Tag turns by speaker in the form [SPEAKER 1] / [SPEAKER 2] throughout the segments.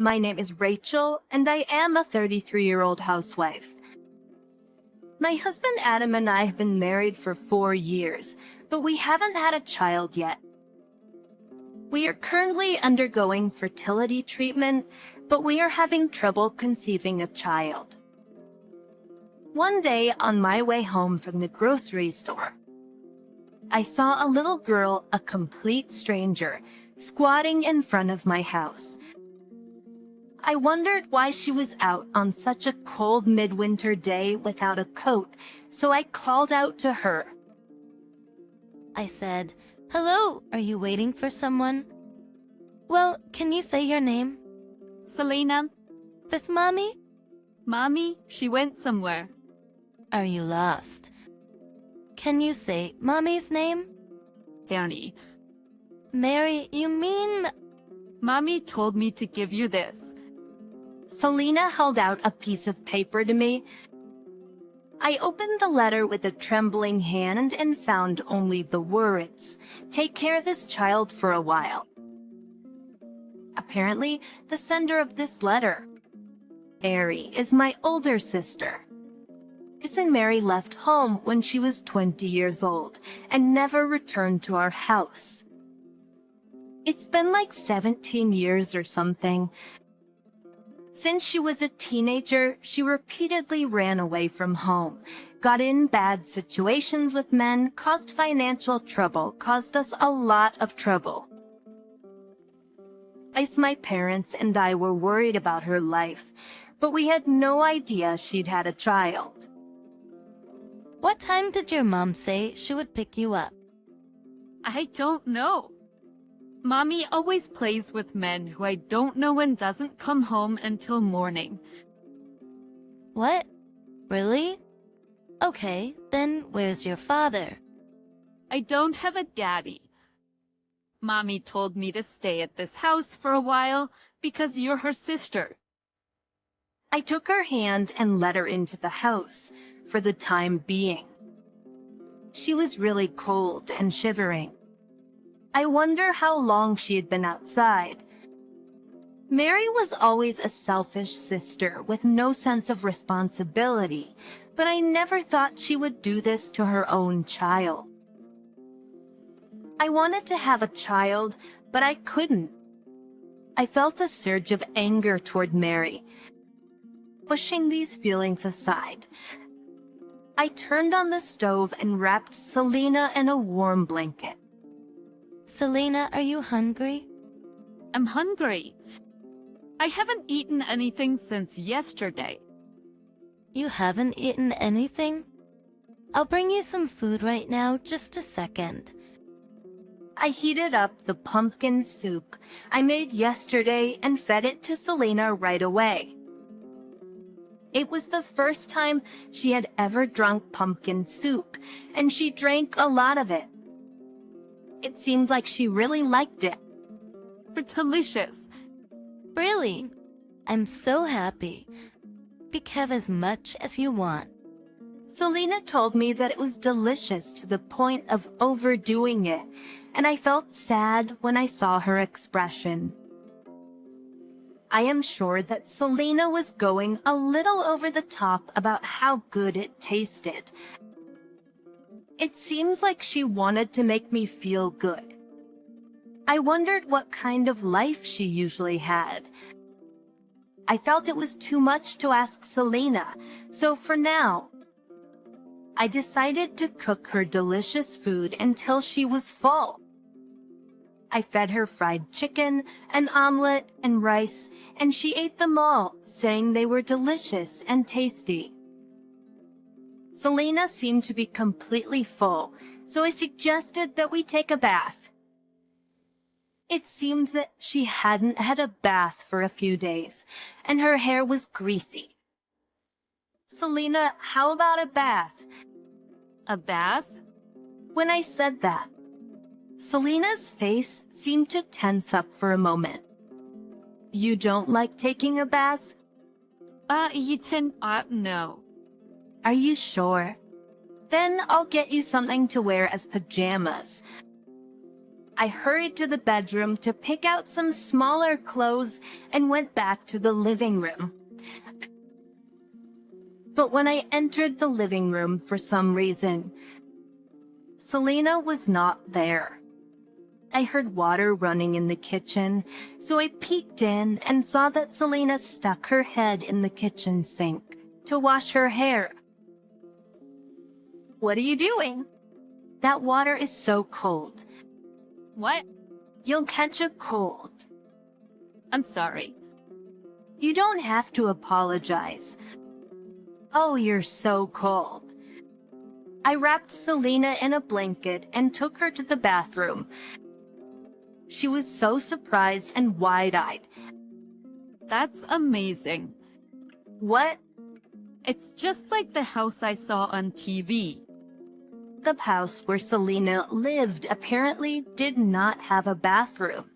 [SPEAKER 1] My name is Rachel, and I am a 33-year-old housewife. My husband Adam and I have been married for 4 years, but we haven't had a child yet. We are currently undergoing fertility treatment, but we are having trouble conceiving a child. One day, on my way home from the grocery store, I saw a little girl, a complete stranger, squatting in front of my house. I wondered why she was out on such a cold midwinter day without a coat, so I called out to her.
[SPEAKER 2] I said, "Hello, are you waiting for someone?" "Well, can you say your name?"
[SPEAKER 3] Selena.
[SPEAKER 2] "This Mommy?"
[SPEAKER 3] Mommy, she went somewhere.
[SPEAKER 2] "Are you lost?" "Can you say Mommy's name?"
[SPEAKER 3] Annie.
[SPEAKER 2] "Mary, you mean..."
[SPEAKER 3] Mommy told me to give you this.
[SPEAKER 1] Selena held out a piece of paper to me. I opened the letter with a trembling hand and found only the words, "Take care of this child for a while." Apparently, the sender of this letter, Mary, is my older sister. Mary left home when she was 20 years old and never returned to our house. It's been like 17 years or something. Since she was a teenager, she repeatedly ran away from home, got in bad situations with men, caused financial trouble, caused us a lot of trouble. My parents and I were worried about her life, but we had no idea she'd had a child.
[SPEAKER 2] What time did your mom say she would pick you up?
[SPEAKER 3] I don't know. Mommy always plays with men who I don't know and doesn't come home until morning.
[SPEAKER 2] What? Really? Okay, then where's your father?
[SPEAKER 3] I don't have a daddy. Mommy told me to stay at this house for a while because you're her sister.
[SPEAKER 1] I took her hand and led her into the house for the time being. She was really cold and shivering. I wonder how long she had been outside. Mary was always a selfish sister with no sense of responsibility, but I never thought she would do this to her own child. I wanted to have a child, but I couldn't. I felt a surge of anger toward Mary. Pushing these feelings aside, I turned on the stove and wrapped Selena in a warm blanket.
[SPEAKER 2] Selena, are you hungry?
[SPEAKER 3] I'm hungry. I haven't eaten anything since yesterday.
[SPEAKER 2] You haven't eaten anything? I'll bring you some food right now, just a second.
[SPEAKER 1] I heated up the pumpkin soup I made yesterday and fed it to Selena right away. It was the first time she had ever drunk pumpkin soup, and she drank a lot of it. It seems like she really liked it.
[SPEAKER 3] It's delicious.
[SPEAKER 2] Really? I'm so happy. You can have as much as you want.
[SPEAKER 1] Selena told me that it was delicious to the point of overdoing it, and I felt sad when I saw her expression. I am sure that Selena was going a little over the top about how good it tasted. It seems like she wanted to make me feel good. I wondered what kind of life she usually had. I felt it was too much to ask Selena, so for now, I decided to cook her delicious food until she was full. I fed her fried chicken, an omelet, and rice, and she ate them all, saying they were delicious and tasty. Selena seemed to be completely full, so I suggested that we take a bath. It seemed that she hadn't had a bath for a few days, and her hair was greasy. Selena, how about a bath?
[SPEAKER 3] A bath?
[SPEAKER 1] When I said that, Selena's face seemed to tense up for a moment. You don't like taking a bath?
[SPEAKER 3] No.
[SPEAKER 1] Are you sure? Then I'll get you something to wear as pajamas. I hurried to the bedroom to pick out some smaller clothes and went back to the living room. But when I entered the living room for some reason, Selena was not there. I heard water running in the kitchen, so I peeked in and saw that Selena stuck her head in the kitchen sink to wash her hair. "What are you doing? That water is so cold.
[SPEAKER 3] What?
[SPEAKER 1] You'll catch a cold."
[SPEAKER 3] I'm sorry.
[SPEAKER 1] "You don't have to apologize." "Oh, you're so cold." I wrapped Selena in a blanket and took her to the bathroom. She was so surprised and wide-eyed.
[SPEAKER 3] That's amazing.
[SPEAKER 1] "What?"
[SPEAKER 3] It's just like the house I saw on TV.
[SPEAKER 1] The house where Selena lived apparently did not have a bathroom.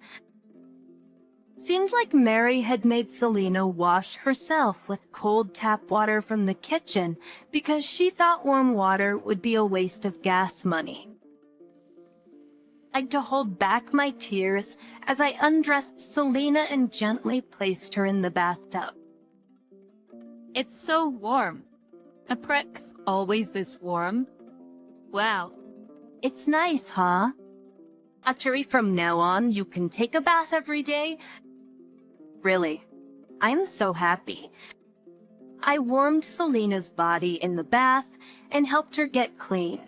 [SPEAKER 1] Seemed like Mary had made Selena wash herself with cold tap water from the kitchen because she thought warm water would be a waste of gas money. I had to hold back my tears as I undressed Selena and gently placed her in the bathtub.
[SPEAKER 3] It's so warm. A prick's always this warm. Wow.
[SPEAKER 1] "It's nice, huh? Actually, from now on, you can take a bath every day." Really, I'm so happy. I warmed Selena's body in the bath and helped her get clean.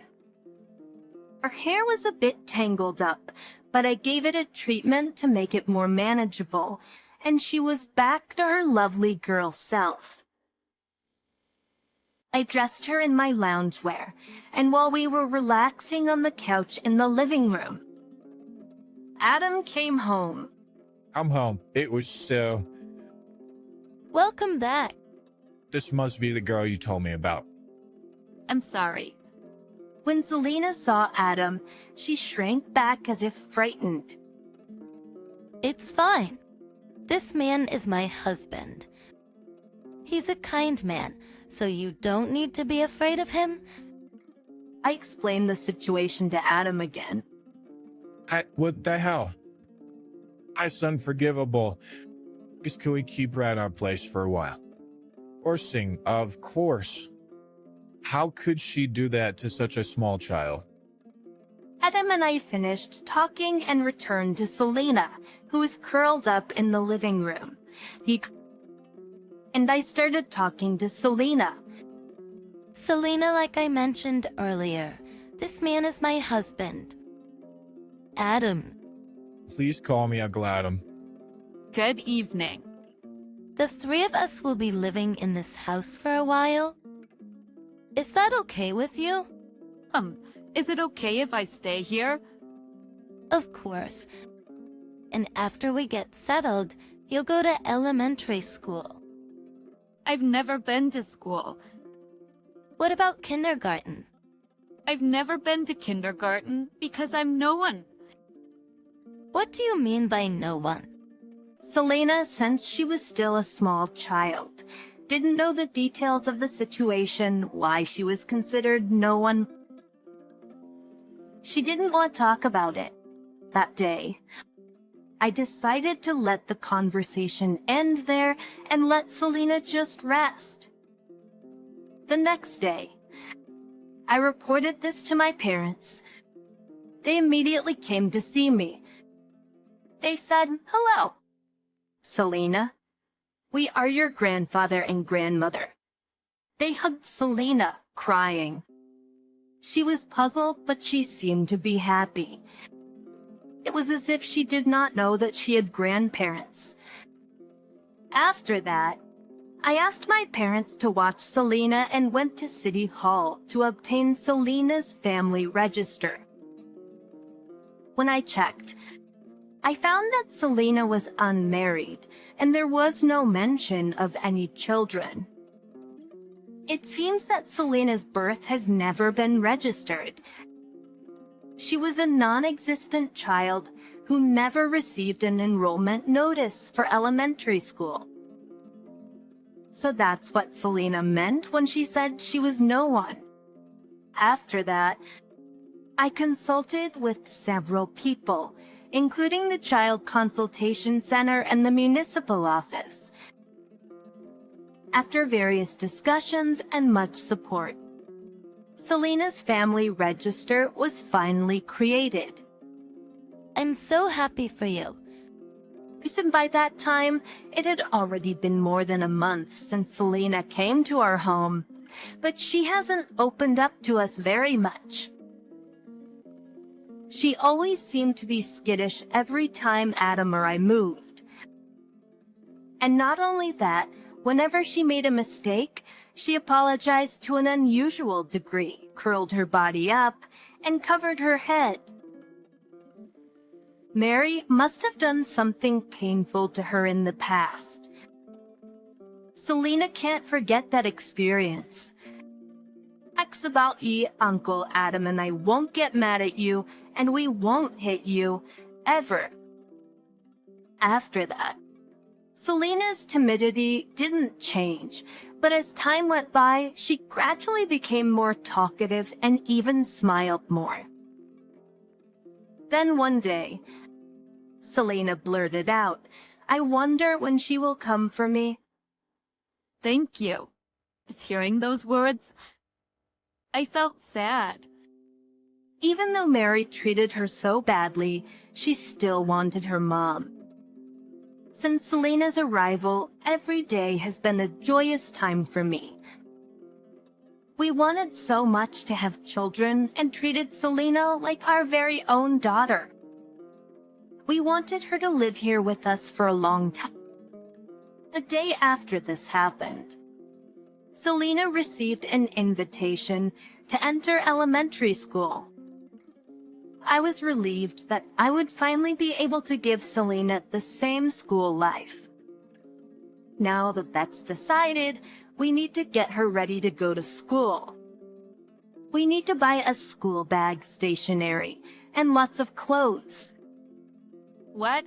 [SPEAKER 1] Her hair was a bit tangled up, but I gave it a treatment to make it more manageable, and she was back to her lovely girl self. I dressed her in my loungewear, and while we were relaxing on the couch in the living room, Adam came home.
[SPEAKER 4] I'm home. It was so...
[SPEAKER 2] Welcome back.
[SPEAKER 4] This must be the girl you told me about.
[SPEAKER 3] I'm sorry.
[SPEAKER 1] When Selena saw Adam, she shrank back as if frightened.
[SPEAKER 2] It's fine. This man is my husband. He's a kind man, so you don't need to be afraid of him.
[SPEAKER 1] I explained the situation to Adam again.
[SPEAKER 4] What the hell? That's unforgivable. Just can we keep her at our place for a while? Forcing, of course. How could she do that to such a small child?
[SPEAKER 1] Adam and I finished talking and returned to Selena, who was curled up in the living room. And I started talking to Selena.
[SPEAKER 2] Selena, like I mentioned earlier, this man is my husband. Adam.
[SPEAKER 4] Please call me Uncle Adam.
[SPEAKER 3] Good evening.
[SPEAKER 2] The three of us will be living in this house for a while. Is that okay with you?
[SPEAKER 3] Is it okay if I stay here?
[SPEAKER 2] Of course. And after we get settled, you'll go to elementary school.
[SPEAKER 3] I've never been to school.
[SPEAKER 2] What about kindergarten?
[SPEAKER 3] I've never been to kindergarten because I'm no one.
[SPEAKER 2] What do you mean by no one?
[SPEAKER 1] Selena, since she was still a small child, didn't know the details of the situation, why she was considered no one. She didn't want to talk about it that day. I decided to let the conversation end there and let Selena just rest. The next day, I reported this to my parents. They immediately came to see me. They said, "Hello, Selena. We are your grandfather and grandmother." They hugged Selena, crying. She was puzzled, but she seemed to be happy. It was as if she did not know that she had grandparents. After that, I asked my parents to watch Selena and went to City Hall to obtain Selena's family register. When I checked, I found that Selena was unmarried, and there was no mention of any children. It seems that Selena's birth has never been registered. She was a non-existent child who never received an enrollment notice for elementary school. So that's what Selena meant when she said she was no one. After that, I consulted with several people, including the Child Consultation Center and the municipal office. After various discussions and much support, Selena's family register was finally created.
[SPEAKER 2] I'm so happy for you.
[SPEAKER 1] And by that time, it had already been more than a month since Selena came to our home, but she hasn't opened up to us very much. She always seemed to be skittish every time Adam or I moved. And not only that, whenever she made a mistake, she apologized to an unusual degree, curled her body up, and covered her head. Mary must have done something painful to her in the past. Selena can't forget that experience. X about ye, Uncle Adam and I won't get mad at you, and we won't hit you, ever. After that, Selena's timidity didn't change, but as time went by, she gradually became more talkative and even smiled more. Then one day, Selena blurted out, "I wonder when she will come for me."
[SPEAKER 3] Thank you. Just hearing those words, I felt sad.
[SPEAKER 1] Even though Mary treated her so badly, she still wanted her mom. Since Selena's arrival, every day has been a joyous time for me. We wanted so much to have children and treated Selena like our very own daughter. We wanted her to live here with us for a long time. The day after this happened, Selena received an invitation to enter elementary school. I was relieved that I would finally be able to give Selena the same school life. Now that that's decided, we need to get her ready to go to school. We need to buy a school bag, stationery, and lots of clothes.
[SPEAKER 3] What?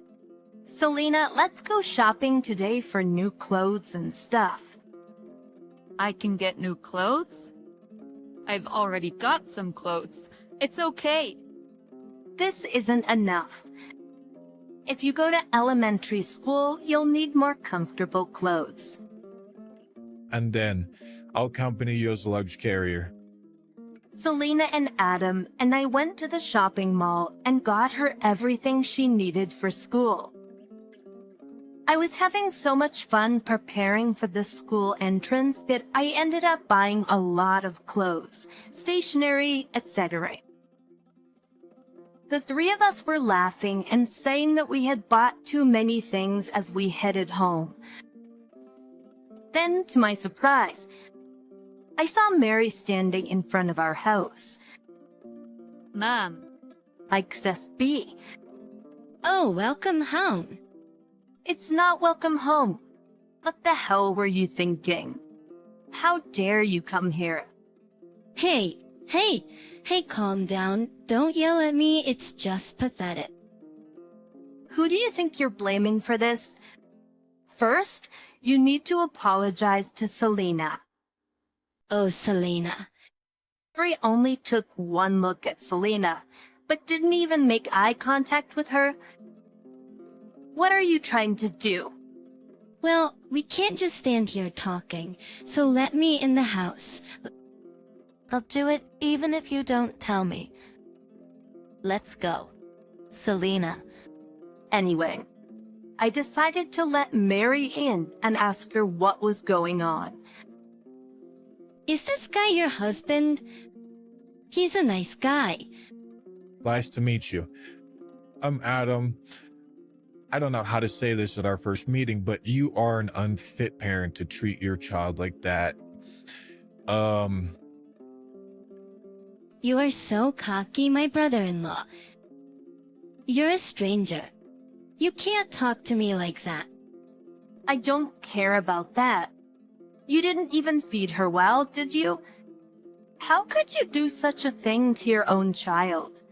[SPEAKER 1] Selena, let's go shopping today for new clothes and stuff.
[SPEAKER 3] I can get new clothes? I've already got some clothes. It's okay.
[SPEAKER 1] This isn't enough. If you go to elementary school, you'll need more comfortable clothes.
[SPEAKER 4] And then, I'll accompany you as a luggage carrier.
[SPEAKER 1] Selena and Adam and I went to the shopping mall and got her everything she needed for school. I was having so much fun preparing for the school entrance that I ended up buying a lot of clothes, stationery, etc. The three of us were laughing and saying that we had bought too many things as we headed home. Then, to my surprise, I saw Mary standing in front of our house.
[SPEAKER 3] Mom,
[SPEAKER 1] Like says B.
[SPEAKER 2] Oh, welcome home.
[SPEAKER 1] It's not welcome home. What the hell were you thinking? How dare you come here?
[SPEAKER 2] Hey, calm down. Don't yell at me, it's just pathetic.
[SPEAKER 1] Who do you think you're blaming for this? First, you need to apologize to Selena.
[SPEAKER 2] Oh, Selena.
[SPEAKER 1] Mary only took one look at Selena, but didn't even make eye contact with her. What are you trying to do?
[SPEAKER 2] Well, we can't just stand here talking, so let me in the house. I'll do it even if you don't tell me. Let's go. Selena.
[SPEAKER 1] Anyway, I decided to let Mary in and ask her what was going on.
[SPEAKER 2] Is this guy your husband? He's a nice guy.
[SPEAKER 4] Nice to meet you. I'm Adam. I don't know how to say this at our first meeting, but you are an unfit parent to treat your child like that.
[SPEAKER 2] You are so cocky, my brother-in-law. You're a stranger. You can't talk to me like that.
[SPEAKER 1] I don't care about that. You didn't even feed her well, did you? How could you do such a thing to your own child?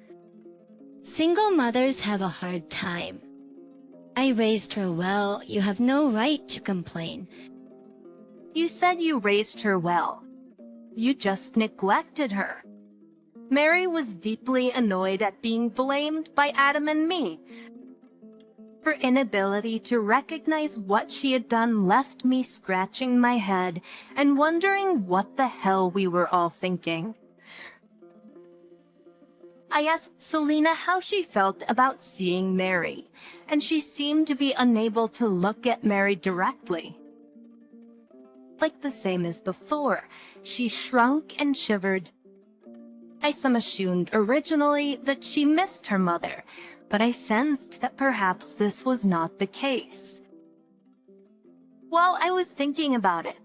[SPEAKER 2] Single mothers have a hard time. I raised her well, you have no right to complain.
[SPEAKER 1] You said you raised her well. You just neglected her. Mary was deeply annoyed at being blamed by Adam and me. Her inability to recognize what she had done left me scratching my head and wondering what the hell we were all thinking. I asked Selena how she felt about seeing Mary, and she seemed to be unable to look at Mary directly. Like the same as before, she shrunk and shivered. I assumed originally that she missed her mother, but I sensed that perhaps this was not the case. While I was thinking about it,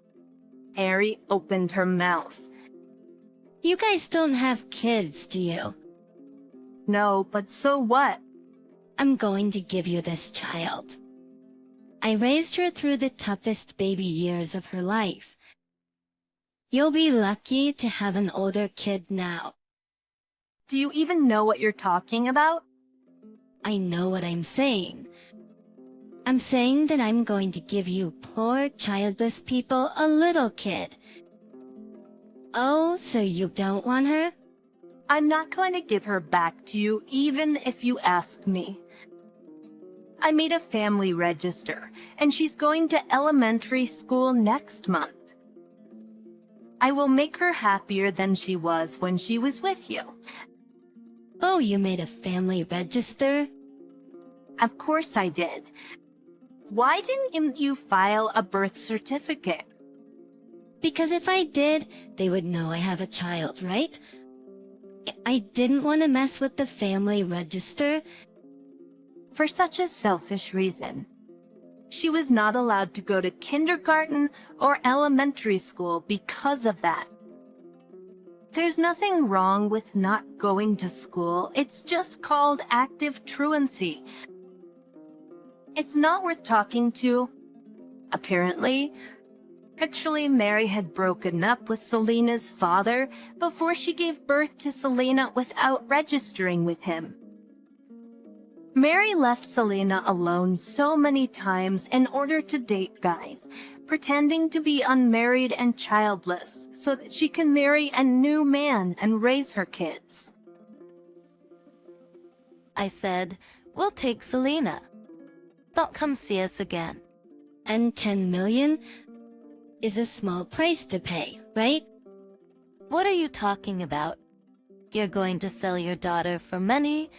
[SPEAKER 1] Mary opened her mouth.
[SPEAKER 2] You guys don't have kids, do you?
[SPEAKER 1] No, but so what?
[SPEAKER 2] I'm going to give you this child. I raised her through the toughest baby years of her life. You'll be lucky to have an older kid now.
[SPEAKER 1] Do you even know what you're talking about?
[SPEAKER 2] I know what I'm saying. I'm saying that I'm going to give you poor childless people a little kid. Oh, so you don't want her?
[SPEAKER 1] I'm not going to give her back to you even if you ask me. I made a family register, and she's going to elementary school next month. I will make her happier than she was when she was with you.
[SPEAKER 2] Oh, you made a family register?
[SPEAKER 1] Of course I did. Why didn't you file a birth certificate?
[SPEAKER 2] Because if I did, they would know I have a child, right? I didn't want to mess with the family register.
[SPEAKER 1] For such a selfish reason. She was not allowed to go to kindergarten or elementary school because of that. There's nothing wrong with not going to school. It's just called active truancy. It's not worth talking to. Apparently, Mary had broken up with Selena's father before she gave birth to Selena without registering with him. Mary left Selena alone so many times in order to date guys, pretending to be unmarried and childless so that she can marry a new man and raise her kids.
[SPEAKER 2] I said, we'll take Selena. Don't come see us again. And 10 million is a small price to pay, right? What are you talking about? You're going to sell your daughter for money?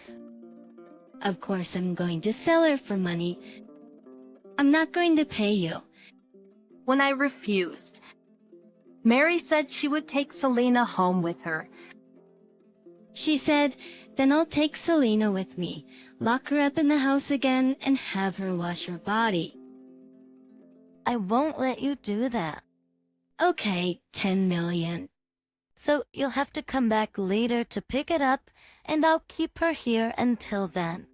[SPEAKER 2] Of course I'm going to sell her for money. I'm not going to pay you.
[SPEAKER 1] When I refused, Mary said she would take Selena home with her.
[SPEAKER 2] She said, then I'll take Selena with me, lock her up in the house again, and have her wash her body. I won't let you do that. Okay, 10 million. So you'll have to come back later to pick it up, and I'll keep her here until then.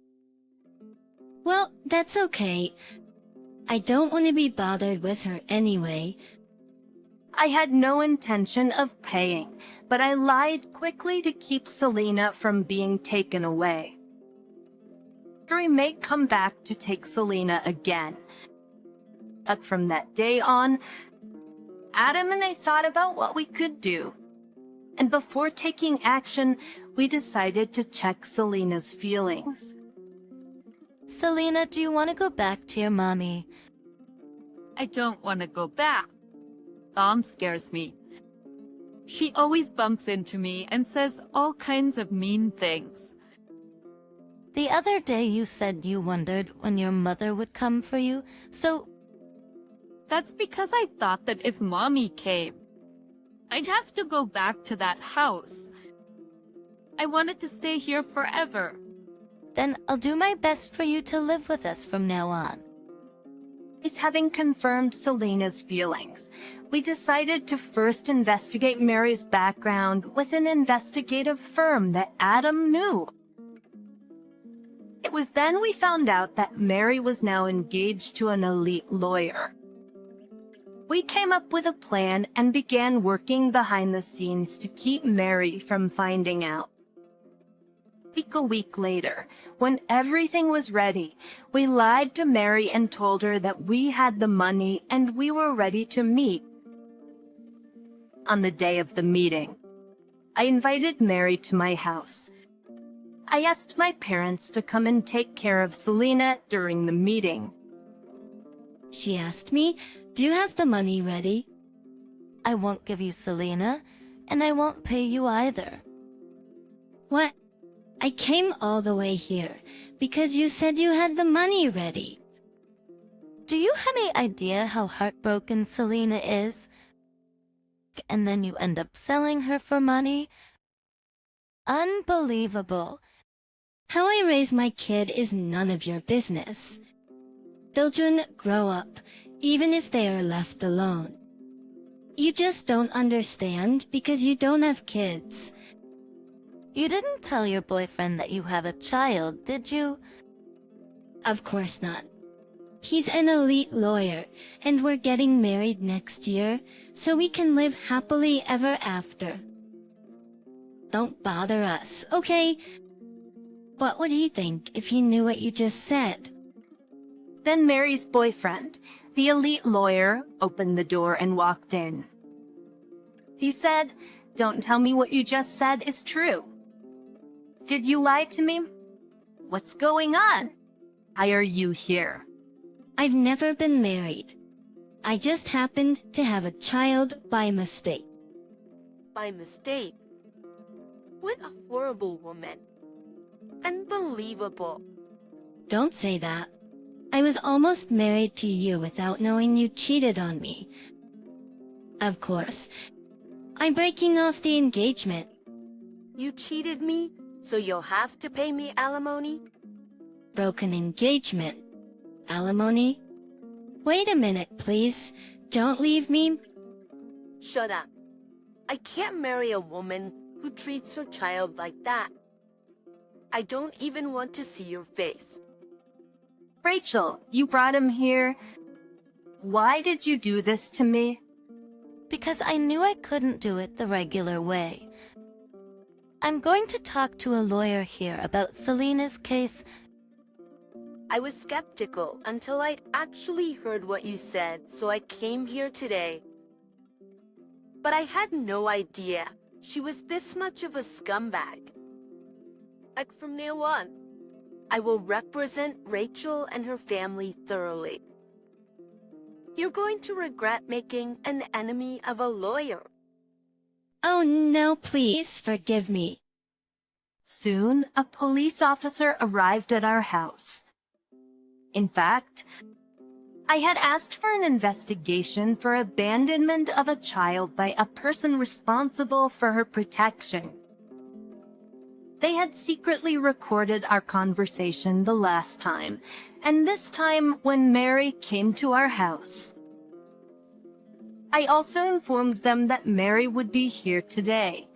[SPEAKER 2] Well, that's okay. I don't want to be bothered with her anyway.
[SPEAKER 1] I had no intention of paying, but I lied quickly to keep Selena from being taken away. Mary may come back to take Selena again. But from that day on, Adam and I thought about what we could do. And before taking action, we decided to check Selena's feelings.
[SPEAKER 2] Selena, do you want to go back to your mommy?
[SPEAKER 3] I don't want to go back. Mom scares me. She always bumps into me and says all kinds of mean things.
[SPEAKER 2] The other day you said you wondered when your mother would come for you, so...
[SPEAKER 3] That's because I thought that if Mommy came, I'd have to go back to that house. I wanted to stay here forever.
[SPEAKER 2] Then I'll do my best for you to live with us from now on.
[SPEAKER 1] Having confirmed Selena's feelings, we decided to first investigate Mary's background with an investigative firm that Adam knew. It was then we found out that Mary was now engaged to an elite lawyer. We came up with a plan and began working behind the scenes to keep Mary from finding out. A week later, when everything was ready, we lied to Mary and told her that we had the money and we were ready to meet. On the day of the meeting, I invited Mary to my house. I asked my parents to come and take care of Selena during the meeting.
[SPEAKER 2] She asked me, "Do you have the money ready?"
[SPEAKER 5] I won't give you Selena, and I won't pay you either.
[SPEAKER 2] What? I came all the way here because you said you had the money ready.
[SPEAKER 5] Do you have any idea how heartbroken Selena is? And then you end up selling her for money? Unbelievable.
[SPEAKER 2] How I raise my kid is none of your business. Children grow up, even if they are left alone. You just don't understand because you don't have kids.
[SPEAKER 5] You didn't tell your boyfriend that you have a child, did you?
[SPEAKER 2] Of course not. He's an elite lawyer, and we're getting married next year, so we can live happily ever after. Don't bother us, okay? What would he think if he knew what you just said?
[SPEAKER 1] Then Mary's boyfriend, the elite lawyer, opened the door and walked in. He said, "Don't tell me what you just said is true. Did you lie to me? What's going on? Why are you here?"
[SPEAKER 2] I've never been married. I just happened to have a child by mistake.
[SPEAKER 6] By mistake? What a horrible woman. Unbelievable.
[SPEAKER 2] Don't say that. I was almost married to you without knowing you cheated on me. Of course, I'm breaking off the engagement.
[SPEAKER 6] You cheated me, so you'll have to pay me alimony?
[SPEAKER 2] Broken engagement. Alimony? Wait a minute, please. Don't leave me.
[SPEAKER 6] Shut up. I can't marry a woman who treats her child like that. I don't even want to see your face.
[SPEAKER 1] "Rachel, you brought him here. Why did you do this to me?"
[SPEAKER 5] Because I knew I couldn't do it the regular way. I'm going to talk to a lawyer here about Selena's case.
[SPEAKER 6] I was skeptical until I'd actually heard what you said, so I came here today. But I had no idea she was this much of a scumbag. Like from now on, I will represent Rachel and her family thoroughly. You're going to regret making an enemy of a lawyer.
[SPEAKER 2] Oh no, please forgive me.
[SPEAKER 1] Soon, a police officer arrived at our house. In fact, I had asked for an investigation for abandonment of a child by a person responsible for her protection. They had secretly recorded our conversation the last time, and this time when Mary came to our house. I also informed them that Mary would be here today.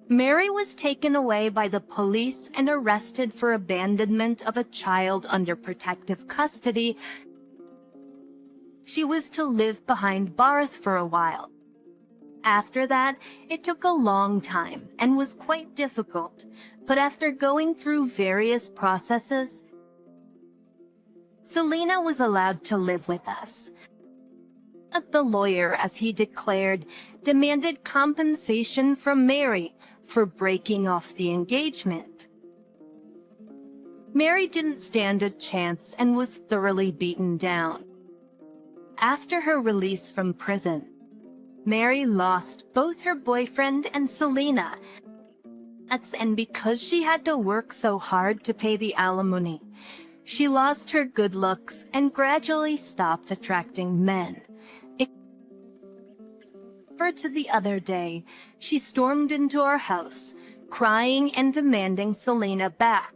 [SPEAKER 1] Mary was taken away by the police and arrested for abandonment of a child under protective custody. She was to live behind bars for a while. After that, it took a long time and was quite difficult, but after going through various processes, Selena was allowed to live with us. The lawyer, as he declared, demanded compensation from Mary for breaking off the engagement. Mary didn't stand a chance and was thoroughly beaten down. After her release from prison, Mary lost both her boyfriend and Selena. And because she had to work so hard to pay the alimony, she lost her good looks and gradually stopped attracting men. To the other day, she stormed into our house, crying and demanding Selena back.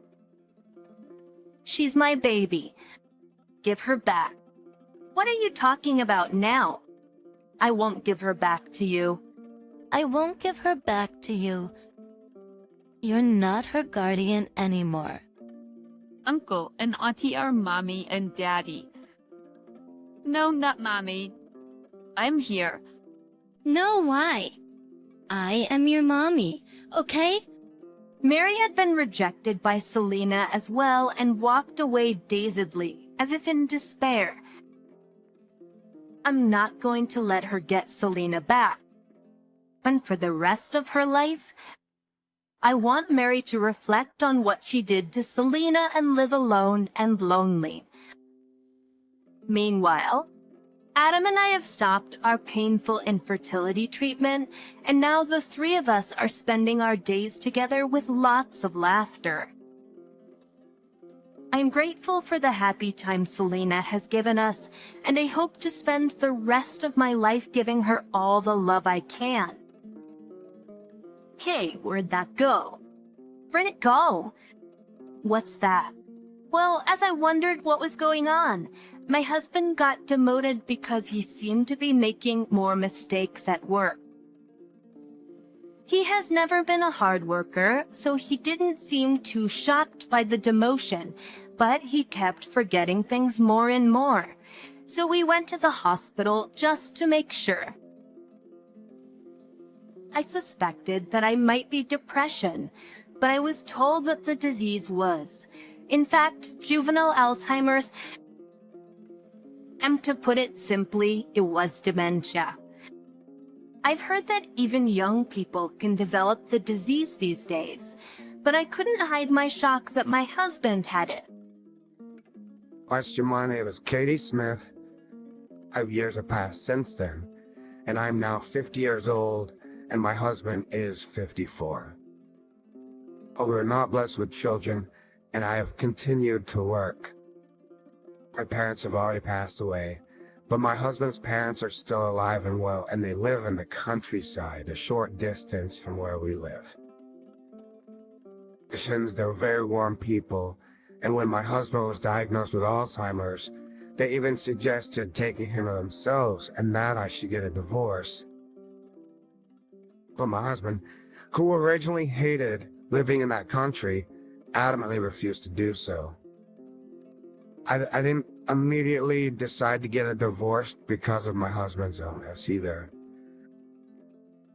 [SPEAKER 1] "She's my baby. Give her back." "What are you talking about now?" "I won't give her back to you."
[SPEAKER 5] I won't give her back to you. You're not her guardian anymore.
[SPEAKER 3] Uncle and auntie are mommy and daddy. No, not mommy. I'm here.
[SPEAKER 2] No, why? I am your mommy, okay?
[SPEAKER 1] Mary had been rejected by Selena as well and walked away dazedly, as if in despair. "I'm not going to let her get Selena back. and for the rest of her life, I want Mary to reflect on what she did to Selena and live alone and lonely. Meanwhile, Adam and I have stopped our painful infertility treatment, and now the three of us are spending our days together with lots of laughter. I'm grateful for the happy time Selena has given us, and I hope to spend the rest of my life giving her all the love I can. Hey, where'd that go? Where'd it go? What's that? Well, as I wondered what was going on, my husband got demoted because he seemed to be making more mistakes at work. He has never been a hard worker, so he didn't seem too shocked by the demotion, but he kept forgetting things more and more. So we went to the hospital just to make sure. I suspected that I might be depression, but I was told that the disease was, in fact, juvenile Alzheimer's, and to put it simply, it was dementia. I've heard that even young people can develop the disease these days, but I couldn't hide my shock that my husband had it.
[SPEAKER 7] My name is Katie Smith. 5 years have passed since then, and I'm now 50 years old, and my husband is 54. But we're not blessed with children, and I have continued to work. My parents have already passed away, but my husband's parents are still alive and well, and they live in the countryside, a short distance from where we live. They're very warm people, and when my husband was diagnosed with Alzheimer's, they even suggested taking him to themselves and that I should get a divorce. But my husband, who originally hated living in that country, adamantly refused to do so. I didn't immediately decide to get a divorce because of my husband's illness either.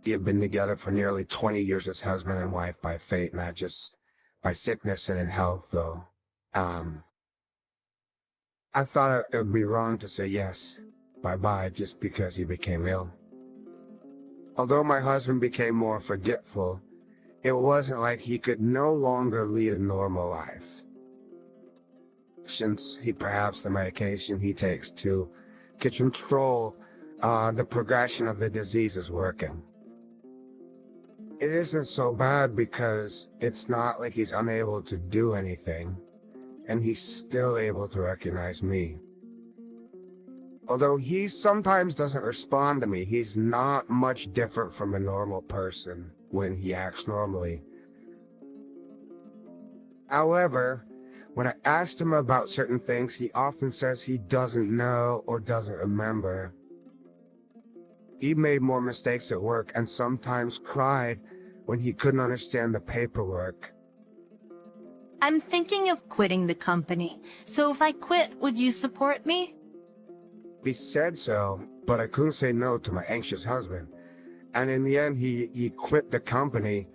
[SPEAKER 7] We had been together for nearly 20 years as husband and wife by fate, not just by sickness and in health, though. I thought it would be wrong to say yes, bye-bye, just because he became ill. Although my husband became more forgetful, it wasn't like he could no longer lead a normal life. Since perhaps the medication he takes to control the progression of the disease is working. It isn't so bad because it's not like he's unable to do anything, and he's still able to recognize me. Although he sometimes doesn't respond to me, he's not much different from a normal person when he acts normally. However, when I asked him about certain things, he often says he doesn't know or doesn't remember. He made more mistakes at work and sometimes cried when he couldn't understand the paperwork.
[SPEAKER 1] I'm thinking of quitting the company, so if I quit, would you support me?
[SPEAKER 7] He said so, but I couldn't say no to my anxious husband. And in the end, he quit the company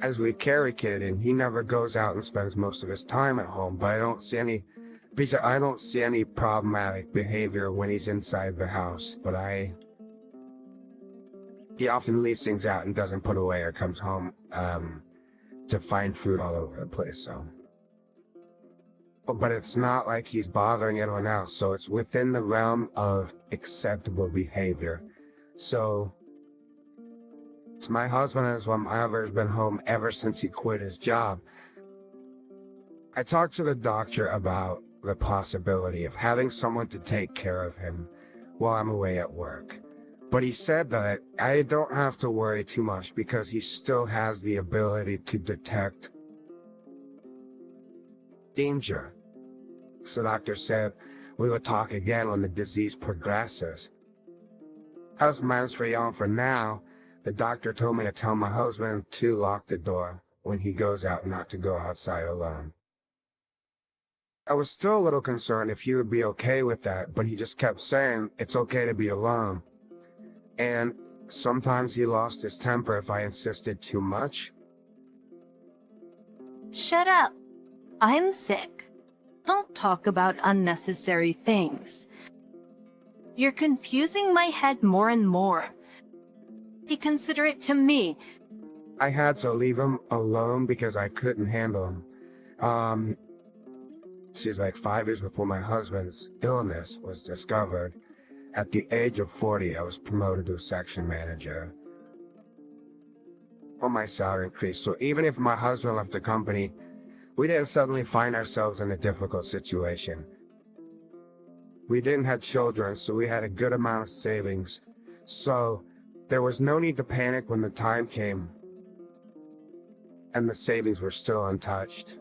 [SPEAKER 7] as we carry kid, and he never goes out and spends most of his time at home. But I don't see any problematic behavior when he's inside the house. But he often leaves things out and doesn't put away or comes home to find food all over the place. So, but it's not like he's bothering anyone else. So it's within the realm of acceptable behavior. So it's my husband as well. My husband's been home ever since he quit his job. I talked to the doctor about the possibility of having someone to take care of him while I'm away at work. But he said that I don't have to worry too much because he still has the ability to detect danger. So the doctor said we would talk again when the disease progresses. As man's for young for now, the doctor told me to tell my husband to lock the door when he goes out, not to go outside alone. I was still a little concerned if he would be okay with that, but he just kept saying it's okay to be alone. And sometimes he lost his temper if I insisted too much.
[SPEAKER 1] Shut up. I'm sick. Don't talk about unnecessary things. You're confusing my head more and more. be considerate to me.
[SPEAKER 7] I had to leave him alone because I couldn't handle him. She's like 5 years before my husband's illness was discovered. At the age of 40, I was promoted to a section manager. Well, my salary increased, so even if my husband left the company, we didn't suddenly find ourselves in a difficult situation. We didn't have children, so we had a good amount of savings. So there was no need to panic when the time came, and the savings were still untouched.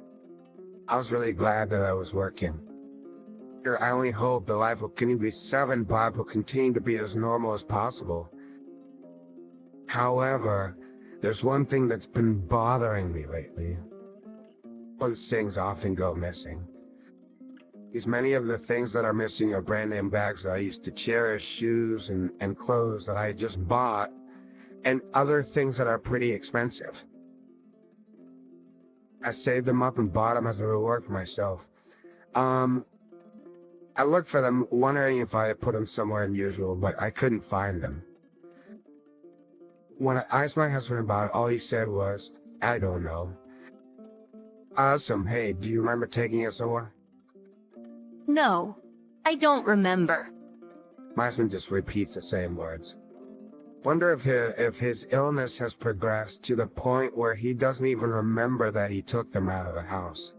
[SPEAKER 7] I was really glad that I was working. Here, I only hope the life of Community 7 Bob will continue to be as normal as possible. However, there's one thing that's been bothering me lately. Those things often go missing. Because many of the things that are missing are brand name bags that I used to cherish, shoes and clothes that I just bought, and other things that are pretty expensive. I saved them up and bought them as a reward for myself. I looked for them, wondering if I had put them somewhere unusual, but I couldn't find them. When I asked my husband about it, all he said was, "I don't know." I asked him, "Hey, do you remember taking it somewhere?"
[SPEAKER 1] No, I don't remember.
[SPEAKER 7] My husband just repeats the same words. Wonder if his illness has progressed to the point where he doesn't even remember that he took them out of the house.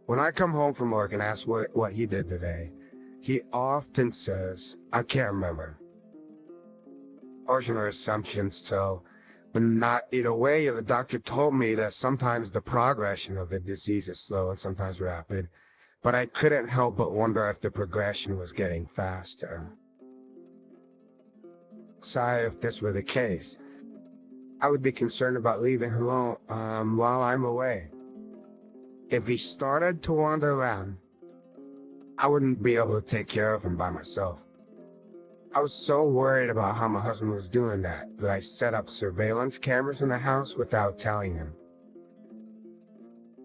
[SPEAKER 7] When I come home from work and ask what he did today, he often says, "I can't remember." Original assumptions tell, but not either way. The doctor told me that sometimes the progression of the disease is slow and sometimes rapid, but I couldn't help but wonder if the progression was getting faster. So if this were the case, I would be concerned about leaving him alone while I'm away. If he started to wander around, I wouldn't be able to take care of him by myself. I was so worried about how my husband was doing that I set up surveillance cameras in the house without telling him.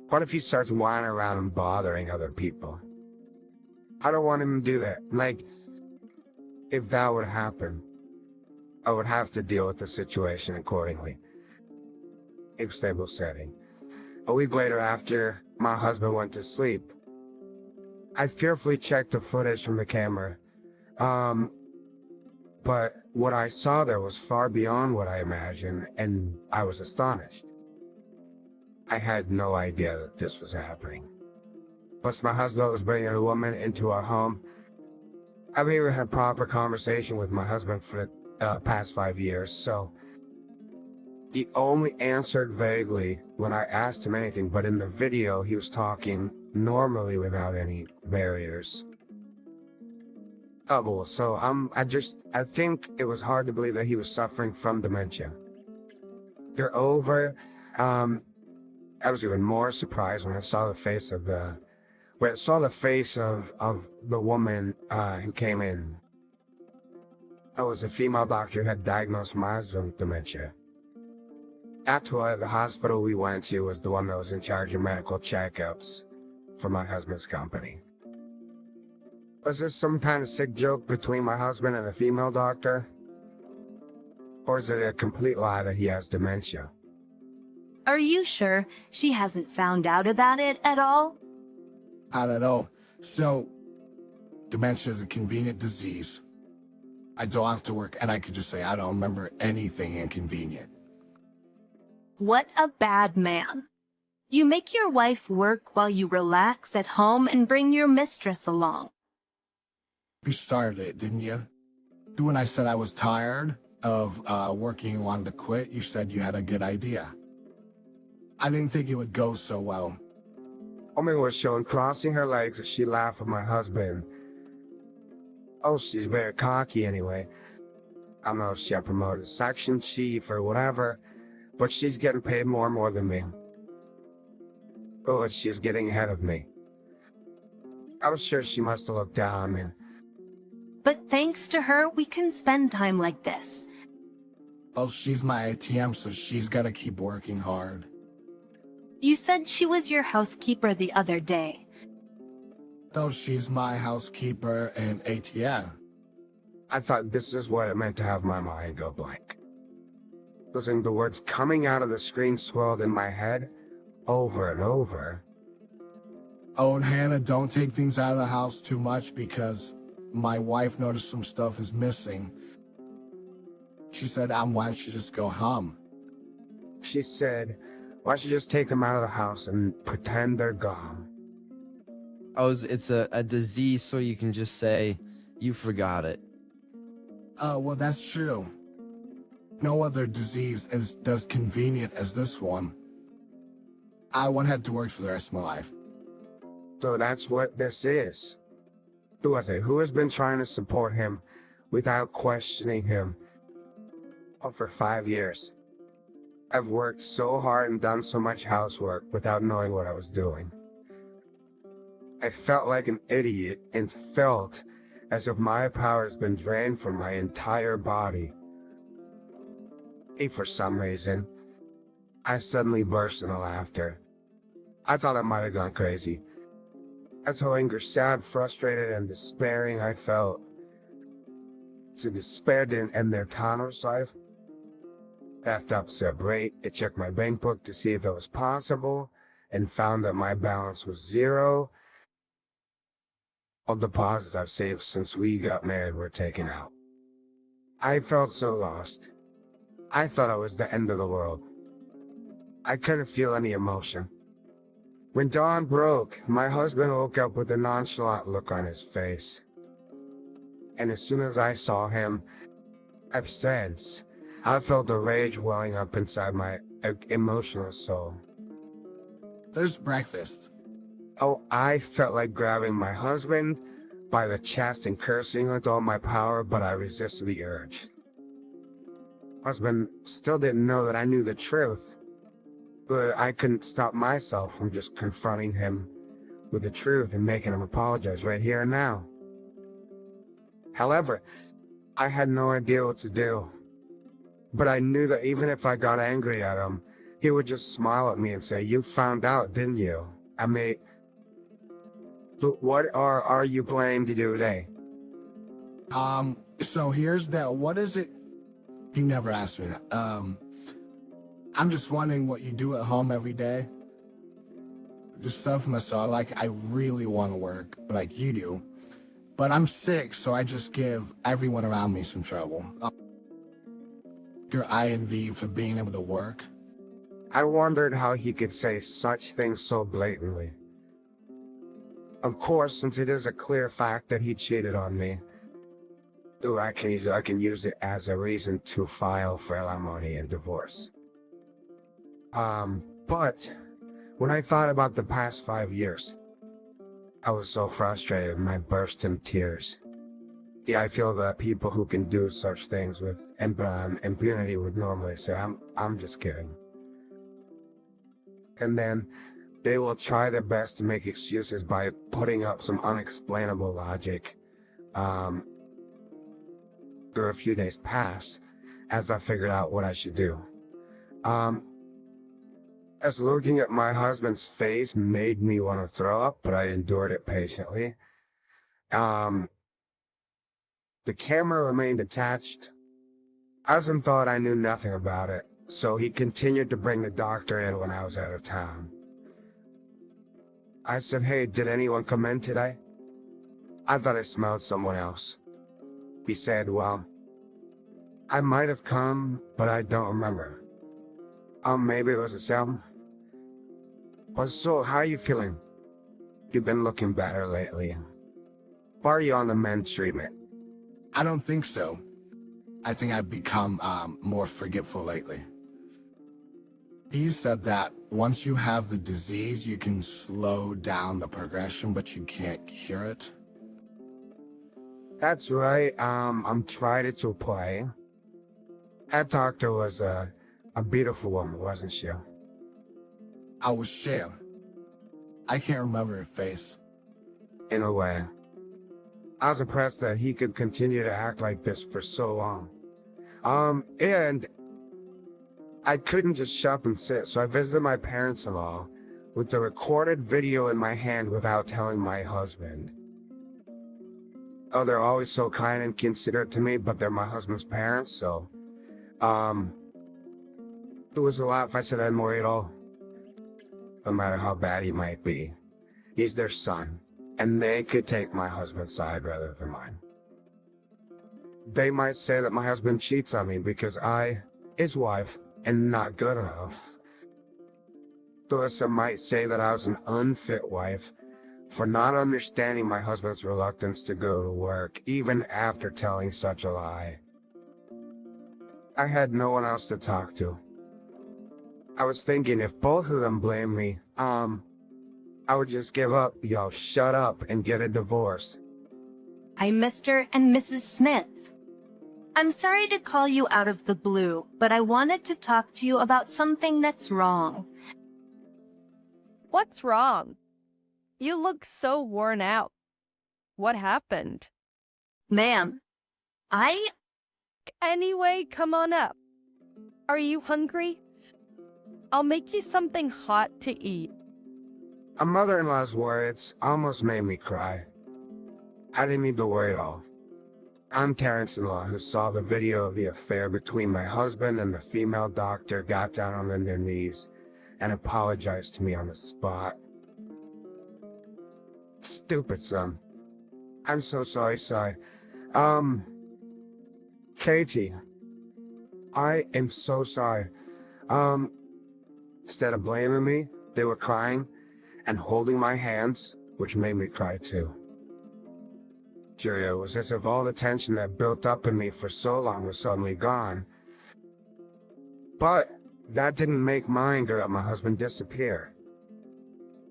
[SPEAKER 7] What if he starts wandering around and bothering other people? I don't want him to do that. Like, if that would happen, I would have to deal with the situation accordingly. A stable setting. A week later, after my husband went to sleep, I fearfully checked the footage from the camera. But what I saw there was far beyond what I imagined, and I was astonished. I had no idea that this was happening. Plus, my husband was bringing a woman into our home. I've even had proper conversation with my husband for the past 5 years, so he only answered vaguely when I asked him anything, but in the video, he was talking normally without any barriers. So I think it was hard to believe that he was suffering from dementia. They're over. I was even more surprised when I saw the face of the woman who came in. It was a female doctor who had diagnosed my husband with dementia. Actually, the hospital we went to was the one that was in charge of medical checkups for my husband's company. Was this some kind of sick joke between my husband and the female doctor? Or is it a complete lie that he has dementia?
[SPEAKER 1] Are you sure she hasn't found out about it at all?
[SPEAKER 8] I don't know. So, dementia is a convenient disease. I don't have to work, and I could just say I don't remember anything inconvenient.
[SPEAKER 1] What a bad man. You make your wife work while you relax at home and bring your mistress along.
[SPEAKER 8] You started it, didn't you? When I said I was tired of working and wanted to quit, you said you had a good idea. I didn't think it would go so well.
[SPEAKER 7] Woman was shown crossing her legs as she laughed at my husband. Oh, she's very cocky anyway. I don't know if she got promoted to section chief or whatever, but she's getting paid more than me. Oh, and she's getting ahead of me. I was sure she must have looked down on me.
[SPEAKER 1] But thanks to her, we can spend time like this.
[SPEAKER 8] Well, she's my ATM, so she's gotta keep working hard.
[SPEAKER 1] You said she was your housekeeper the other day.
[SPEAKER 8] Though she's my housekeeper and ATM.
[SPEAKER 7] I thought this is what it meant to have my mind go blank. Listening to the words coming out of the screen swirled in my head over and over.
[SPEAKER 8] Oh, and Hannah, don't take things out of the house too much because my wife noticed some stuff is missing. She said, why don't you just go home?
[SPEAKER 7] She said, why don't you just take them out of the house and pretend they're gone?
[SPEAKER 9] Oh, it's a disease, so you can just say you forgot it.
[SPEAKER 8] Oh, well, that's true. No other disease is as convenient as this one. I won't have to work for the rest of my life.
[SPEAKER 7] So that's what this is. Who was it? Who has been trying to support him without questioning him for 5 years? I've worked so hard and done so much housework without knowing what I was doing. I felt like an idiot and felt as if my power has been drained from my entire body. And for some reason, I suddenly burst into laughter. I thought I might have gone crazy. That's how angry, sad, frustrated, and despairing I felt. The despair didn't end their time, so I left up separate. I checked my bank book to see if it was possible and found that my balance was zero. All deposits I've saved since we got married were taken out. I felt so lost. I thought it was the end of the world. I couldn't feel any emotion. When dawn broke, my husband woke up with a nonchalant look on his face. And as soon as I saw him, I felt a rage welling up inside my emotional soul.
[SPEAKER 8] There's breakfast.
[SPEAKER 7] Oh, I felt like grabbing my husband by the chest and cursing with all my power, but I resisted the urge. Husband still didn't know that I knew the truth, but I couldn't stop myself from just confronting him with the truth and making him apologize right here and now. However, I had no idea what to do, but I knew that even if I got angry at him, he would just smile at me and say, "You found out, didn't you?" I mean, but what are you planning to do today?
[SPEAKER 8] So here's that. What is it? He never asked me that. I'm just wondering what you do at home every day. Just stuff myself. Like, I really want to work like you do, but I'm sick, so I just give everyone around me some trouble. Your INV for being able to work.
[SPEAKER 7] I wondered how he could say such things so blatantly. Of course, since it is a clear fact that he cheated on me, I can use it as a reason to file for alimony and divorce. But when I thought about the past 5 years, I was so frustrated and I burst in tears. Yeah, I feel that people who can do such things with impunity would normally say, I'm just kidding. And then they will try their best to make excuses by putting up some unexplainable logic. After a few days passed, as I figured out what I should do. As looking at my husband's face made me want to throw up, but I endured it patiently. The camera remained attached. Husband thought I knew nothing about it, so he continued to bring the doctor in when I was out of town. I said, "Hey, did anyone come in today?" I thought I smelled someone else. He said, "Well, I might have come, but I don't remember. Maybe it was a cell. But so, how are you feeling? You've been looking better lately. Why are you on the men's treatment?"
[SPEAKER 8] I don't think so. I think I've become more forgetful lately. He said that once you have the disease, you can slow down the progression, but you can't cure it.
[SPEAKER 7] That's right. I'm trying it to apply. That doctor was a beautiful woman, wasn't she?
[SPEAKER 8] I was Shale. I can't remember her face.
[SPEAKER 7] In a way. I was impressed that he could continue to act like this for so long. And I couldn't just shut up and sit, so I visited my parents-in-law with the recorded video in my hand without telling my husband. Oh, they're always so kind and considerate to me, but they're my husband's parents, so, it was a lot if I said I'm loyal, no matter how bad he might be. He's their son, and they could take my husband's side rather than mine. They might say that my husband cheats on me because I, his wife, am not good enough. Thus, might say that I was an unfit wife for not understanding my husband's reluctance to go to work, even after telling such a lie. I had no one else to talk to. I was thinking if both of them blame me, I would just give up, shut up and get a divorce.
[SPEAKER 1] I'm Mr. and Mrs. Smith. I'm sorry to call you out of the blue, but I wanted to talk to you about something that's wrong.
[SPEAKER 10] What's wrong? You look so worn out. What happened?
[SPEAKER 1] Ma'am,
[SPEAKER 10] Anyway, come on up. Are you hungry? I'll make you something hot to eat.
[SPEAKER 7] A mother-in-law's words almost made me cry. I didn't need the word at all. I'm Terrence-in-law, who saw the video of the affair between my husband and the female doctor, got down on their knees, and apologized to me on the spot. Stupid son. I'm so sorry. Katie. I am so sorry. Instead of blaming me, they were crying and holding my hands, which made me cry too. Julia, it was as if all the tension that built up in me for so long was suddenly gone. But that didn't make my anger at my husband disappear.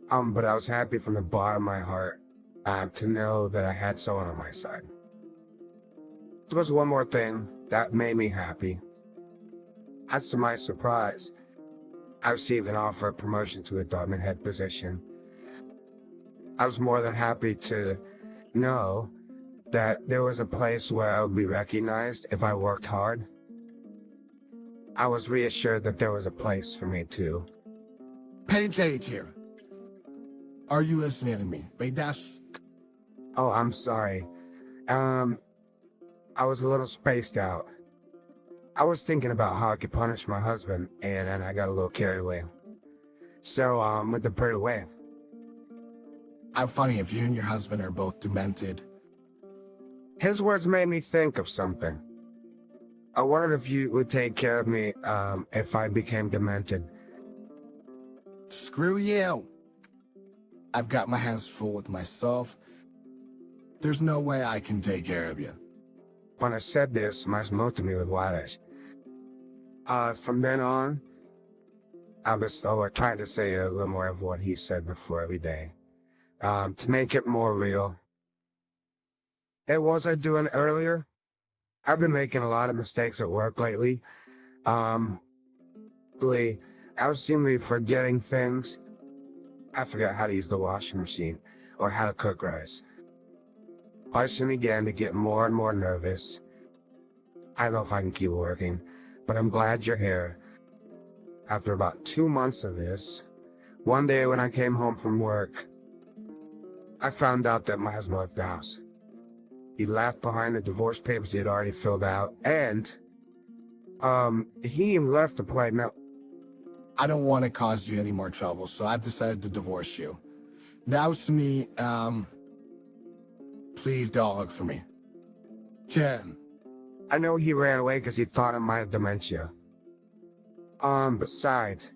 [SPEAKER 7] But I was happy from the bottom of my heart to know that I had someone on my side. There was one more thing that made me happy. As to my surprise, I received an offer of promotion to a department head position. I was more than happy to know that there was a place where I would be recognized if I worked hard. I was reassured that there was a place for me too.
[SPEAKER 8] Page 8 here. Are you listening to me? That's...
[SPEAKER 7] Oh, I'm sorry. I was a little spaced out. I was thinking about how I could punish my husband, and I got a little carried away. So, went to put it away.
[SPEAKER 8] I'm funny if you and your husband are both demented.
[SPEAKER 7] His words made me think of something. I wondered if you would take care of me, if I became demented.
[SPEAKER 8] Screw you. I've got my hands full with myself. There's no way I can take care of you.
[SPEAKER 7] When I said this, Mas looked at me with wide eyes. From then on, I was trying to say a little more of what he said before every day. To make it more real. Hey, what was I doing earlier? I've been making a lot of mistakes at work lately. I seem to be forgetting things. I forgot how to use the washing machine or how to cook rice. I soon began to get more and more nervous. I don't know if I can keep working, but I'm glad you're here. After about 2 months of this, one day when I came home from work, I found out that my husband left the house. He left behind the divorce papers he had already filled out, and he even left a polite note.
[SPEAKER 8] I don't want to cause you any more trouble, so I've decided to divorce you. Now to me, please don't look for me. 10.
[SPEAKER 7] I know he ran away because he thought I might have dementia. Besides,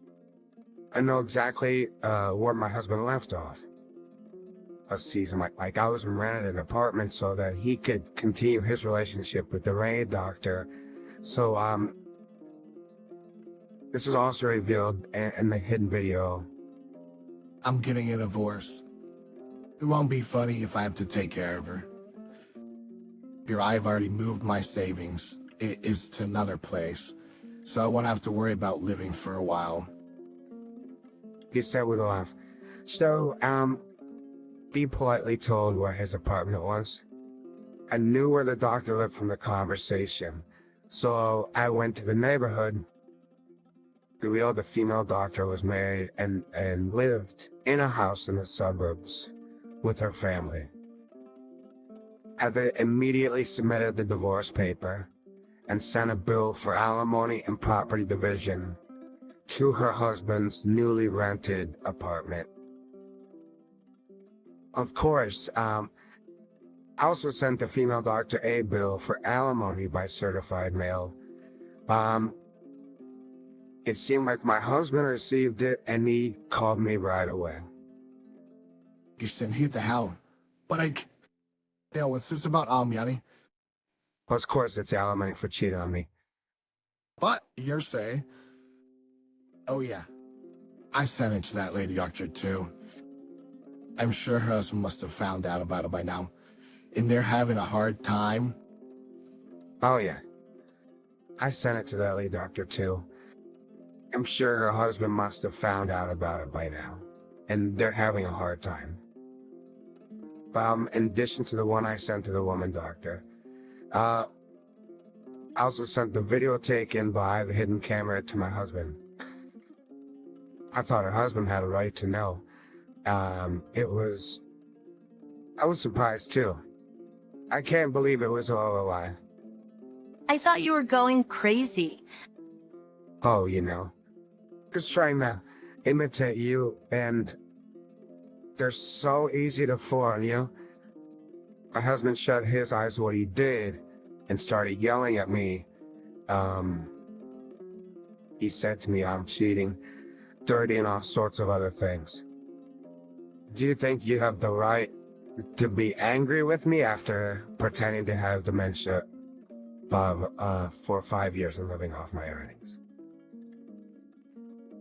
[SPEAKER 7] I know exactly where my husband left off. A season like I was renting an apartment so that he could continue his relationship with the rain doctor. So this was also revealed in the hidden video.
[SPEAKER 8] I'm getting a divorce. It won't be funny if I have to take care of her. Here, I've already moved my savings. It is to another place, so I won't have to worry about living for a while.
[SPEAKER 7] He said with a laugh. So, be politely told where his apartment was. I knew where the doctor lived from the conversation, so I went to the neighborhood. Revealed the female doctor was married and lived in a house in the suburbs with her family. Heather immediately submitted the divorce paper and sent a bill for alimony and property division to her husband's newly rented apartment. Of course, I also sent the female doctor a bill for alimony by certified mail. It seemed like my husband received it and he called me right away.
[SPEAKER 8] You sent here to hell. But yeah, what's this about Yanni?
[SPEAKER 7] Well, of course, it's alimony for cheating on me.
[SPEAKER 8] But you're saying, oh yeah, I sent it to that lady doctor too. I'm sure her husband must have found out about it by now. And they're having a hard time.
[SPEAKER 7] Oh yeah, I sent it to that lady doctor too. I'm sure her husband must have found out about it by now. And they're having a hard time. In addition to the one I sent to the woman doctor, I also sent the video taken by the hidden camera to my husband. I thought her husband had a right to know. I was surprised too. I can't believe it was all a lie.
[SPEAKER 1] I thought you were going crazy.
[SPEAKER 7] Oh, just trying to imitate you, and they're so easy to fool, My husband shut his eyes to what he did and started yelling at me. He said to me I'm cheating, dirty, and all sorts of other things. Do you think you have the right to be angry with me after pretending to have dementia for 5 years and living off my earnings?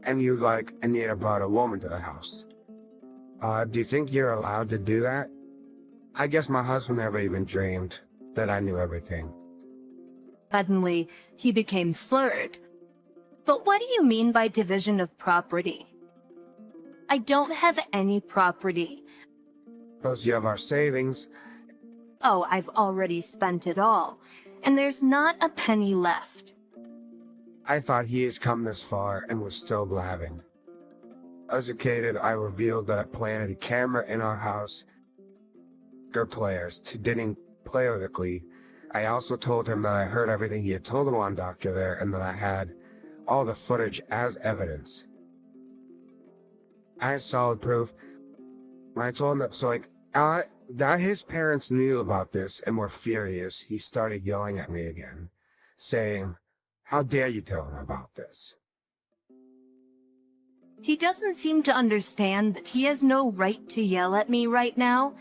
[SPEAKER 7] And you Anita brought a woman to the house. Do you think you're allowed to do that? I guess my husband never even dreamed that I knew everything.
[SPEAKER 1] Suddenly, he became slurred. But what do you mean by division of property? I don't have any property.
[SPEAKER 7] Suppose you have our savings.
[SPEAKER 1] Oh, I've already spent it all, and there's not a penny left.
[SPEAKER 7] I thought he has come this far and was still blabbing. Educated, I revealed that I planted a camera in our house. Good players, to didn't politically. I also told him that I heard everything he had told the one doctor there and that I had all the footage as evidence. I had solid proof. When I told him that his parents knew about this and were furious, he started yelling at me again, saying, "How dare you tell him about this?"
[SPEAKER 1] He doesn't seem to understand that he has no right to yell at me right now.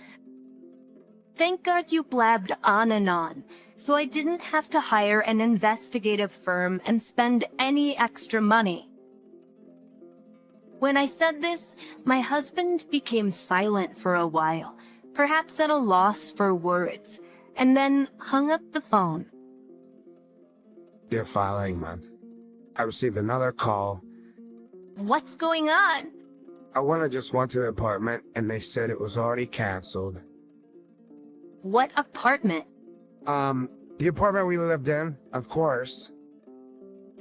[SPEAKER 1] Thank God you blabbed on and on, so I didn't have to hire an investigative firm and spend any extra money. When I said this, my husband became silent for a while, perhaps at a loss for words, and then hung up the phone.
[SPEAKER 7] Dear filing month, I received another call.
[SPEAKER 1] What's going on?
[SPEAKER 7] I just went to the apartment and they said it was already canceled.
[SPEAKER 1] What apartment?
[SPEAKER 7] The apartment we lived in, of course.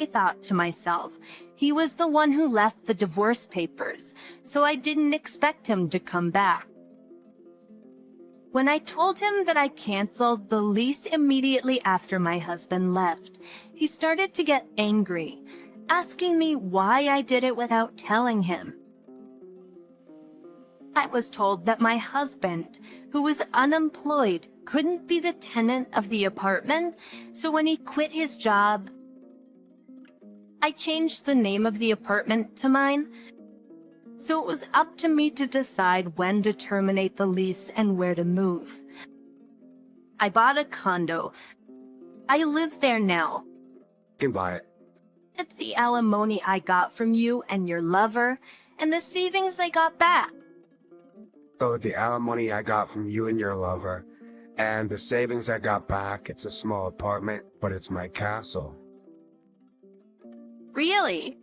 [SPEAKER 1] I thought to myself, he was the one who left the divorce papers, so I didn't expect him to come back. When I told him that I canceled the lease immediately after my husband left, he started to get angry, asking me why I did it without telling him. I was told that my husband, who was unemployed, couldn't be the tenant of the apartment, so when he quit his job, I changed the name of the apartment to mine. So it was up to me to decide when to terminate the lease and where to move. I bought a condo. I live there now.
[SPEAKER 7] You can buy it.
[SPEAKER 1] It's the alimony I got from you and your lover, and the savings I got back.
[SPEAKER 7] So the alimony I got from you and your lover, and the savings I got back, it's a small apartment, but it's my castle.
[SPEAKER 1] Really?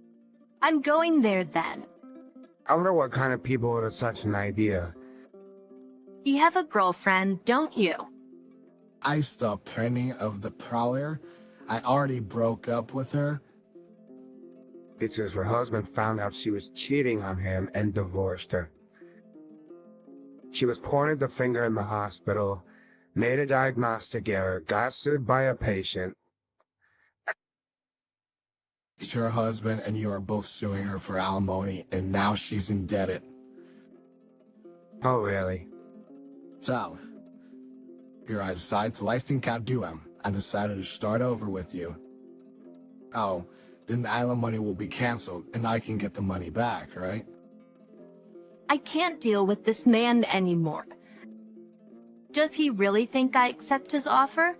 [SPEAKER 1] I'm going there then.
[SPEAKER 7] I wonder what kind of people would have such an idea.
[SPEAKER 1] You have a girlfriend, don't you?
[SPEAKER 8] I stopped plenty of the Prowler. I already broke up with her.
[SPEAKER 7] Because her husband found out she was cheating on him and divorced her. She was pointed the finger in the hospital, made a diagnostic error, got sued by a patient.
[SPEAKER 8] Her husband and you are both suing her for alimony, and now she's indebted.
[SPEAKER 7] Oh, really?
[SPEAKER 8] So, here I decided to license outdo him and decided to start over with you. Oh, then the alimony will be canceled and I can get the money back, right?
[SPEAKER 1] I can't deal with this man anymore. Does he really think I accept his offer?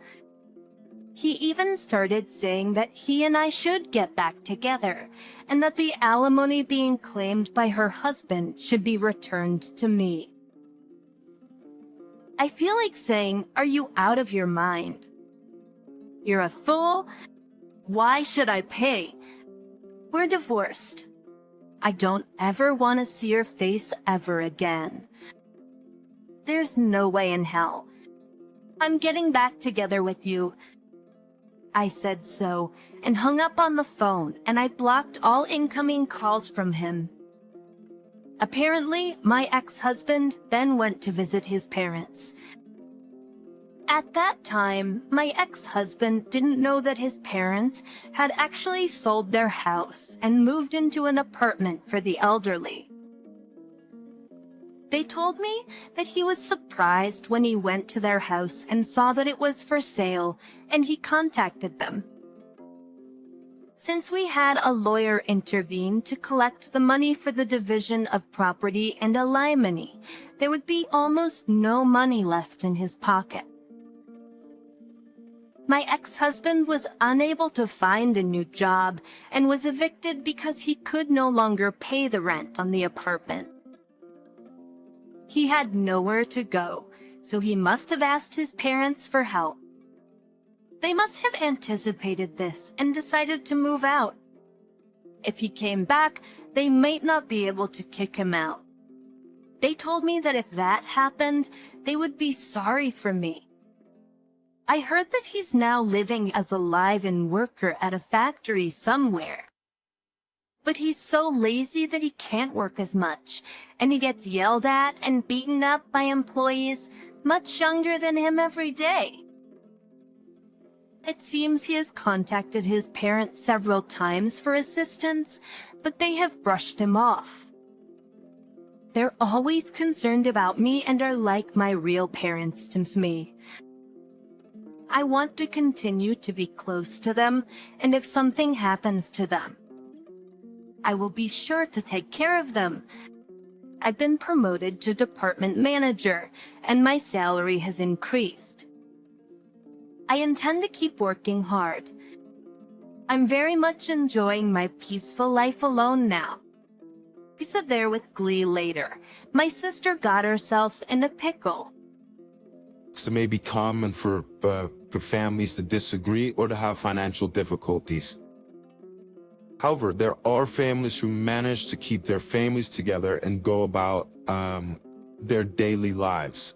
[SPEAKER 1] He even started saying that he and I should get back together, and that the alimony being claimed by her husband should be returned to me. I feel like saying, "Are you out of your mind? You're a fool. Why should I pay? We're divorced. I don't ever want to see your face ever again. There's no way in hell. I'm getting back together with you." I said so, and hung up on the phone, and I blocked all incoming calls from him. Apparently, my ex-husband then went to visit his parents. At that time, my ex-husband didn't know that his parents had actually sold their house and moved into an apartment for the elderly. They told me that he was surprised when he went to their house and saw that it was for sale, and he contacted them. Since we had a lawyer intervene to collect the money for the division of property and alimony, there would be almost no money left in his pocket. My ex-husband was unable to find a new job and was evicted because he could no longer pay the rent on the apartment. He had nowhere to go, so he must have asked his parents for help. They must have anticipated this and decided to move out. If he came back, they might not be able to kick him out. They told me that if that happened, they would be sorry for me. I heard that he's now living as a live-in worker at a factory somewhere. But he's so lazy that he can't work as much, and he gets yelled at and beaten up by employees much younger than him every day. It seems he has contacted his parents several times for assistance, but they have brushed him off. They're always concerned about me and are like my real parents to me. I want to continue to be close to them, and if something happens to them, I will be sure to take care of them. I've been promoted to department manager, and my salary has increased. I intend to keep working hard. I'm very much enjoying my peaceful life alone now. We sit there with glee later. My sister got herself in a pickle.
[SPEAKER 11] It may be common for families to disagree or to have financial difficulties. However, there are families who manage to keep their families together and go about their daily lives.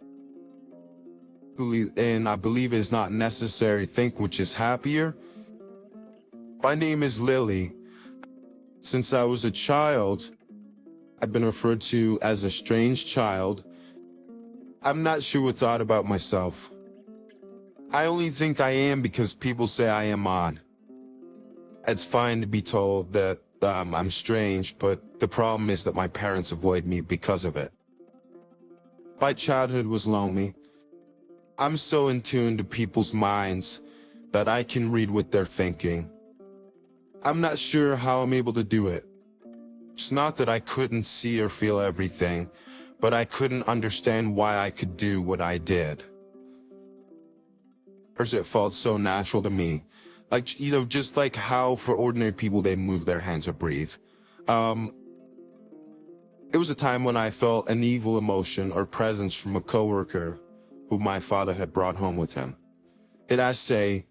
[SPEAKER 11] And I believe it's not necessary to think which is happier. My name is Lily. Since I was a child, I've been referred to as a strange child. I'm not sure what I thought about myself. I only think I am because people say I am odd. It's fine to be told that I'm strange, but the problem is that my parents avoid me because of it. My childhood was lonely. I'm so in tune to people's minds that I can read what they're thinking. I'm not sure how I'm able to do it. It's not that I couldn't see or feel everything, but I couldn't understand why I could do what I did. Or it felt so natural to me. Like, just like how for ordinary people they move their hands or breathe. It was a time when I felt an evil emotion or presence from a coworker who my father had brought home with him. And I say,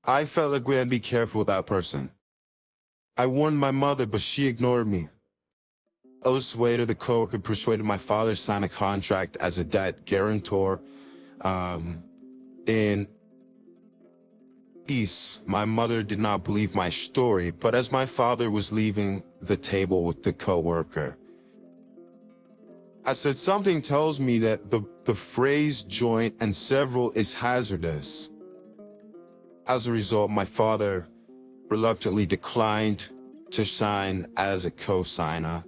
[SPEAKER 11] I felt like we had to be careful with that person. I warned my mother, but she ignored me. I was later the coworker persuaded my father to sign a contract as a debt guarantor. In peace, my mother did not believe my story, but as my father was leaving the table with the coworker, I said, something tells me that the phrase joint and several is hazardous. As a result, my father reluctantly declined to sign as a co-signer.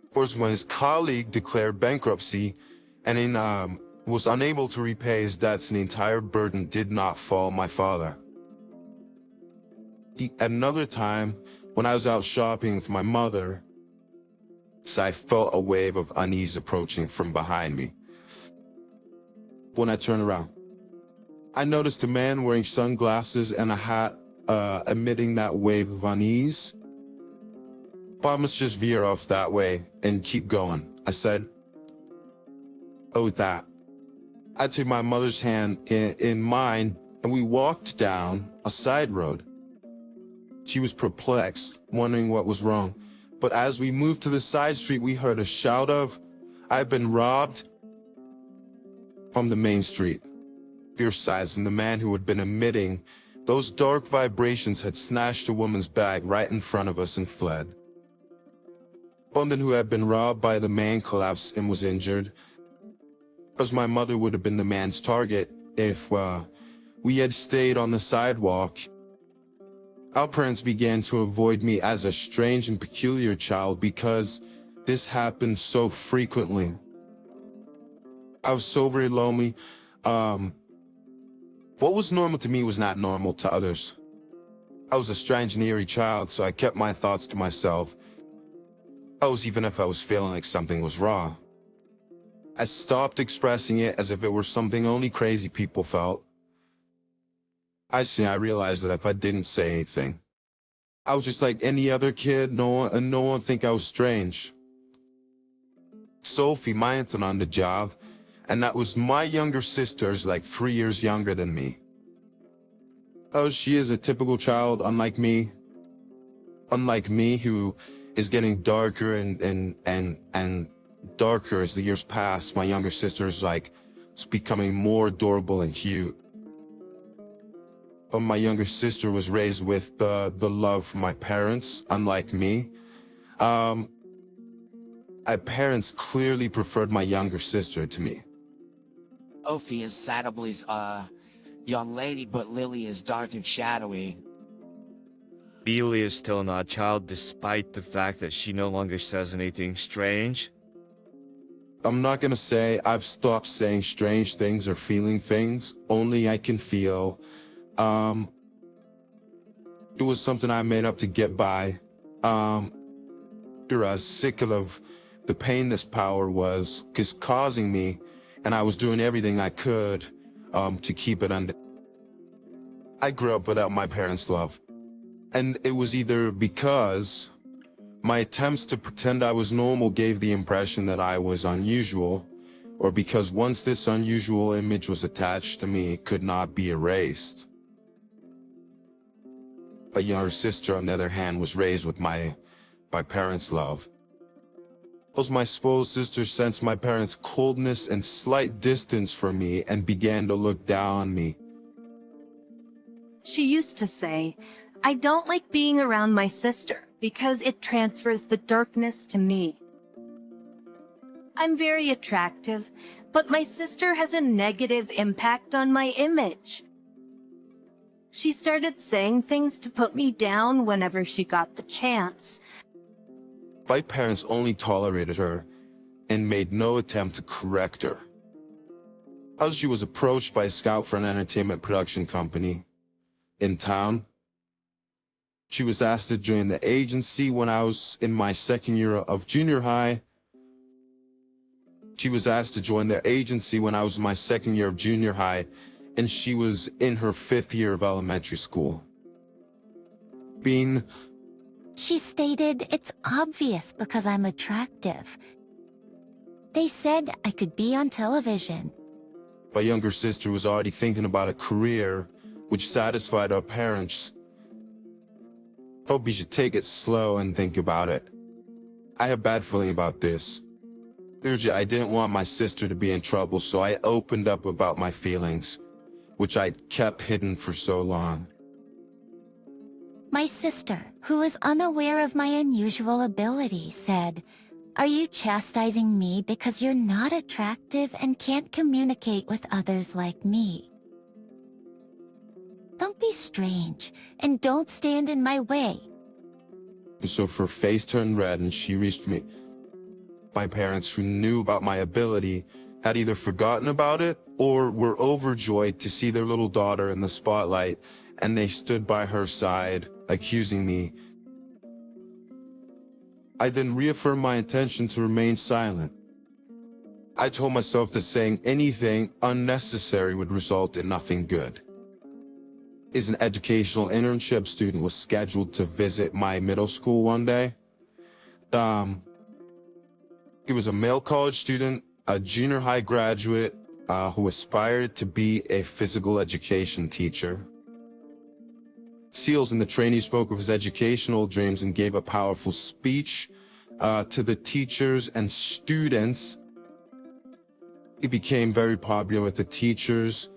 [SPEAKER 11] Of course, when his colleague declared bankruptcy and was unable to repay his debts, and the entire burden did not fall on my father. At another time, when I was out shopping with my mother, I felt a wave of unease approaching from behind me. When I turned around, I noticed a man wearing sunglasses and a hat emitting that wave of unease. But I must just veer off that way and keep going, I said. Oh, that. I took my mother's hand in mine, and we walked down a side road. She was perplexed, wondering what was wrong. But as we moved to the side street, we heard a shout of, "I've been robbed," from the main street. Fierce sighs, and the man who had been emitting those dark vibrations had snatched a woman's bag right in front of us and fled. The woman who had been robbed by the man collapsed and was injured, because my mother would have been the man's target if we had stayed on the sidewalk. Our parents began to avoid me as a strange and peculiar child because this happened so frequently. I was so very lonely. What was normal to me was not normal to others. I was a strange and eerie child, so I kept my thoughts to myself. Even if I was feeling like something was wrong. I stopped expressing it as if it were something only crazy people felt. I realized that if I didn't say anything, I was just like any other kid. No one would think I was strange. Sophie, my aunt, on the job, and that was my younger sister, is like 3 years younger than me. She is a typical child, unlike me. Unlike me, who is getting darker and darker as the years pass. My younger sister is becoming more adorable and cute. But my younger sister was raised with the love from my parents, unlike me. My parents clearly preferred my younger sister to me.
[SPEAKER 12] Sophie is Sadably's young lady, but Lily is dark and shadowy.
[SPEAKER 13] Lily is still not a child despite the fact that she no longer says anything strange.
[SPEAKER 11] I'm not gonna say I've stopped saying strange things or feeling things, only I can feel. It was something I made up to get by. I was sick of the pain this power was causing me, and I was doing everything I could to keep it under. I grew up without my parents' love, and it was either because my attempts to pretend I was normal gave the impression that I was unusual, or because once this unusual image was attached to me, it could not be erased. A younger sister, on the other hand, was raised with my parents' love. My spoiled sister sensed my parents' coldness and slight distance from me and began to look down on me.
[SPEAKER 1] She used to say, "I don't like being around my sister because it transfers the darkness to me. I'm very attractive, but my sister has a negative impact on my image." She started saying things to put me down whenever she got the chance.
[SPEAKER 11] My parents only tolerated her and made no attempt to correct her. As she was approached by a scout for an entertainment production company in town, she was asked to join the agency when I was in my second year of junior high. She was asked to join their agency when I was in my second year of junior high, and she was in her 5th year of elementary school.
[SPEAKER 2] She stated it's obvious because I'm attractive. They said I could be on television.
[SPEAKER 11] My younger sister was already thinking about a career which satisfied our parents. Hope you should take it slow and think about it. I have a bad feeling about this. I didn't want my sister to be in trouble, so I opened up about my feelings, which I kept hidden for so long.
[SPEAKER 2] My sister, who was unaware of my unusual ability, said, Are you chastising me because you're not attractive and can't communicate with others like me? Don't be strange, and don't stand in my way.
[SPEAKER 11] So her face turned red and she reached me. My parents, who knew about my ability, had either forgotten about it or were overjoyed to see their little daughter in the spotlight, and they stood by her side, accusing me. I then reaffirmed my intention to remain silent. I told myself that saying anything unnecessary would result in nothing good. As an educational internship student was scheduled to visit my middle school one day. He was a male college student, a junior high graduate, who aspired to be a physical education teacher. Seals and the trainee spoke of his educational dreams and gave a powerful speech to the teachers and students. He became very popular with the teachers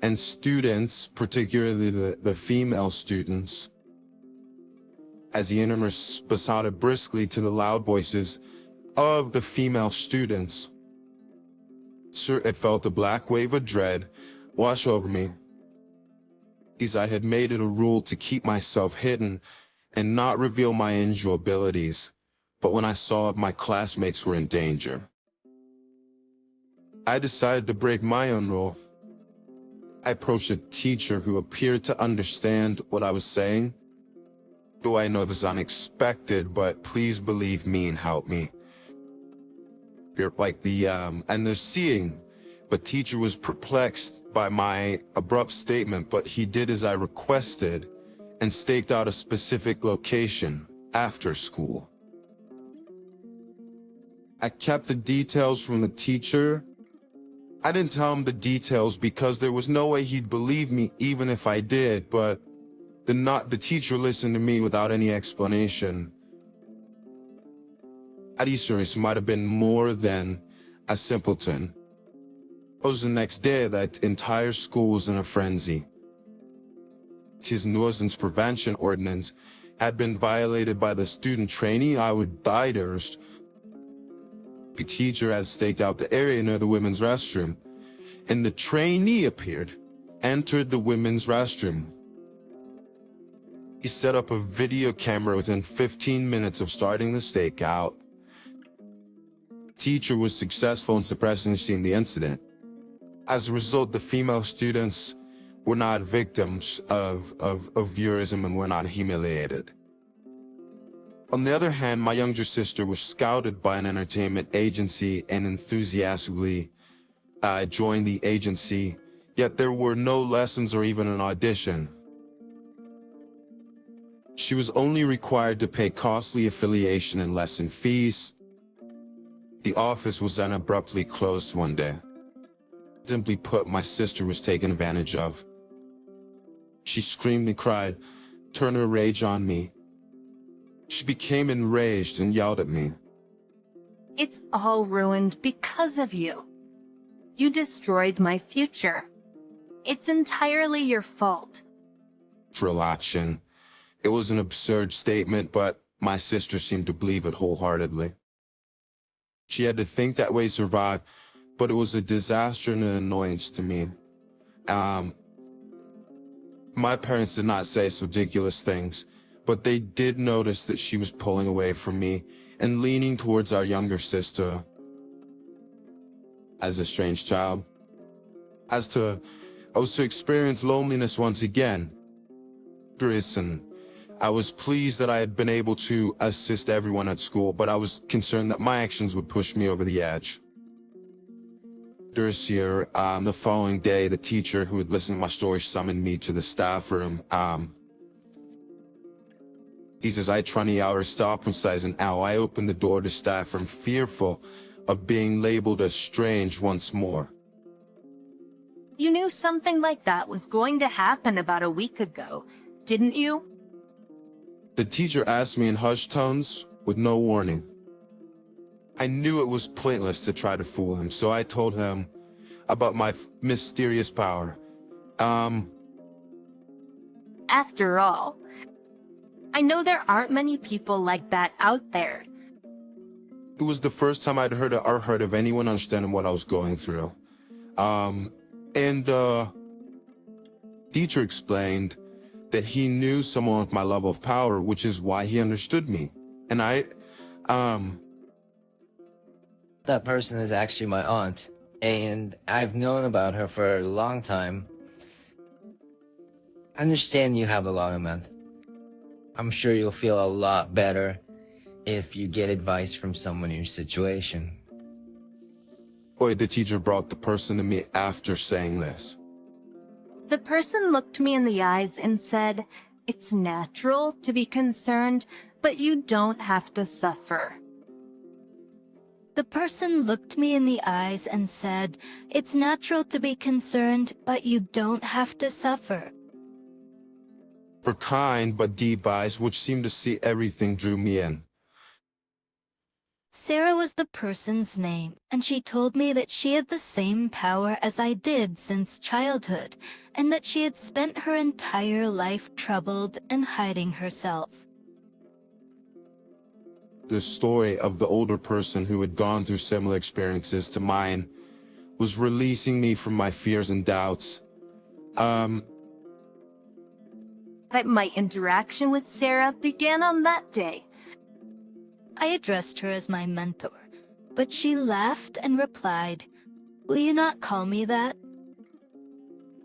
[SPEAKER 11] and students, particularly the female students, as the interns responded briskly to the loud voices of the female students. Sir, it felt a black wave of dread wash over me, as I had made it a rule to keep myself hidden and not reveal my angel abilities. But when I saw my classmates were in danger, I decided to break my own rule. I approached a teacher who appeared to understand what I was saying. Though I know this is unexpected, but please believe me and help me. And they're seeing, but teacher was perplexed by my abrupt statement, but he did as I requested and staked out a specific location after school. I kept the details from the teacher. I didn't tell him the details because there was no way he'd believe me even if I did, but the teacher listened to me without any explanation. At Easter, it might have been more than a simpleton. It was the next day that entire school was in a frenzy. His nuisance prevention ordinance had been violated by the student trainee I would dieders. The teacher had staked out the area near the women's restroom, and the trainee entered the women's restroom. He set up a video camera within 15 minutes of starting the stakeout. Teacher was successful in suppressing the incident. As a result, the female students were not victims of voyeurism and were not humiliated. On the other hand, my younger sister was scouted by an entertainment agency and enthusiastically joined the agency, yet there were no lessons or even an audition. She was only required to pay costly affiliation and lesson fees. The office was then abruptly closed one day. Simply put, my sister was taken advantage of. She screamed and cried, turned her rage on me. She became enraged and yelled at me.
[SPEAKER 1] It's all ruined because of you. You destroyed my future. It's entirely your fault.
[SPEAKER 11] Retaliation. It was an absurd statement, but my sister seemed to believe it wholeheartedly. She had to think that way to survive, but it was a disaster and an annoyance to me. My parents did not say such ridiculous things, but they did notice that she was pulling away from me and leaning towards our younger sister. As a strange child, I was to experience loneliness once again. And I was pleased that I had been able to assist everyone at school, but I was concerned that my actions would push me over the edge. This year, the following day, the teacher who had listened to my story summoned me to the staff room. He says, I 20 hours stop and says an hour. I opened the door to staff room, fearful of being labeled as strange once more.
[SPEAKER 1] You knew something like that was going to happen about a week ago, didn't you?
[SPEAKER 11] The teacher asked me in hushed tones with no warning. I knew it was pointless to try to fool him, so I told him about my mysterious power.
[SPEAKER 1] After all, I know there aren't many people like that out there.
[SPEAKER 11] It was the first time I'd heard of anyone understanding what I was going through. And teacher explained that he knew someone with my level of power, which is why he understood me. And
[SPEAKER 14] That person is actually my aunt, and I've known about her for a long time. I understand you have a lot of men. I'm sure you'll feel a lot better if you get advice from someone in your situation.
[SPEAKER 11] Boy, the teacher brought the person to me after saying this.
[SPEAKER 1] The person looked me in the eyes and said, "It's natural to be concerned, but you don't have to suffer."
[SPEAKER 2] The person looked me in the eyes and said, "It's natural to be concerned, but you don't have to suffer."
[SPEAKER 11] Her kind but deep eyes, which seemed to see everything, drew me in.
[SPEAKER 2] Sarah was the person's name, and she told me that she had the same power as I did since childhood, and that she had spent her entire life troubled and hiding herself.
[SPEAKER 11] The story of the older person who had gone through similar experiences to mine was releasing me from my fears and doubts.
[SPEAKER 1] My interaction with Sarah began on that day.
[SPEAKER 2] I addressed her as my mentor, but she laughed and replied, "Will you not call me that?"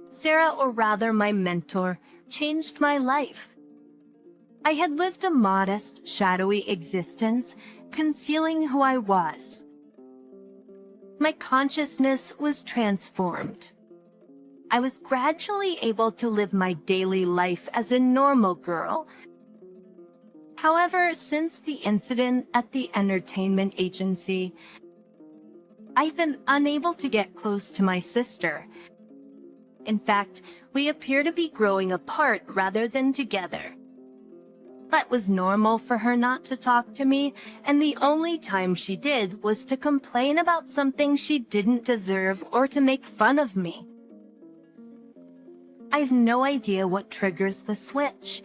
[SPEAKER 1] Sarah, or rather my mentor, changed my life. I had lived a modest, shadowy existence, concealing who I was. My consciousness was transformed. I was gradually able to live my daily life as a normal girl. However, since the incident at the entertainment agency, I've been unable to get close to my sister. In fact, we appear to be growing apart rather than together. It was normal for her not to talk to me, and the only time she did was to complain about something she didn't deserve or to make fun of me. I've no idea what triggers the switch.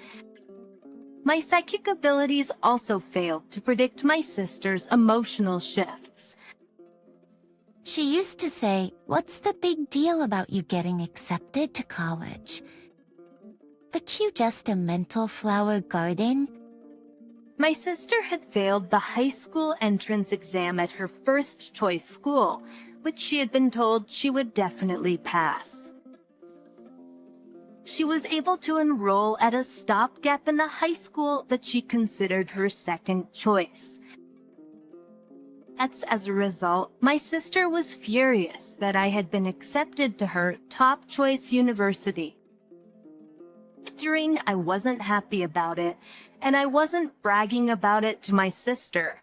[SPEAKER 1] My psychic abilities also failed to predict my sister's emotional shifts.
[SPEAKER 5] She used to say, "What's the big deal about you getting accepted to college? But you just a mental flower garden?"
[SPEAKER 1] My sister had failed the high school entrance exam at her first choice school, which she had been told she would definitely pass. She was able to enroll at a stopgap in a high school that she considered her second choice. As a result, my sister was furious that I had been accepted to her top choice university. I wasn't happy about it, and I wasn't bragging about it to my sister.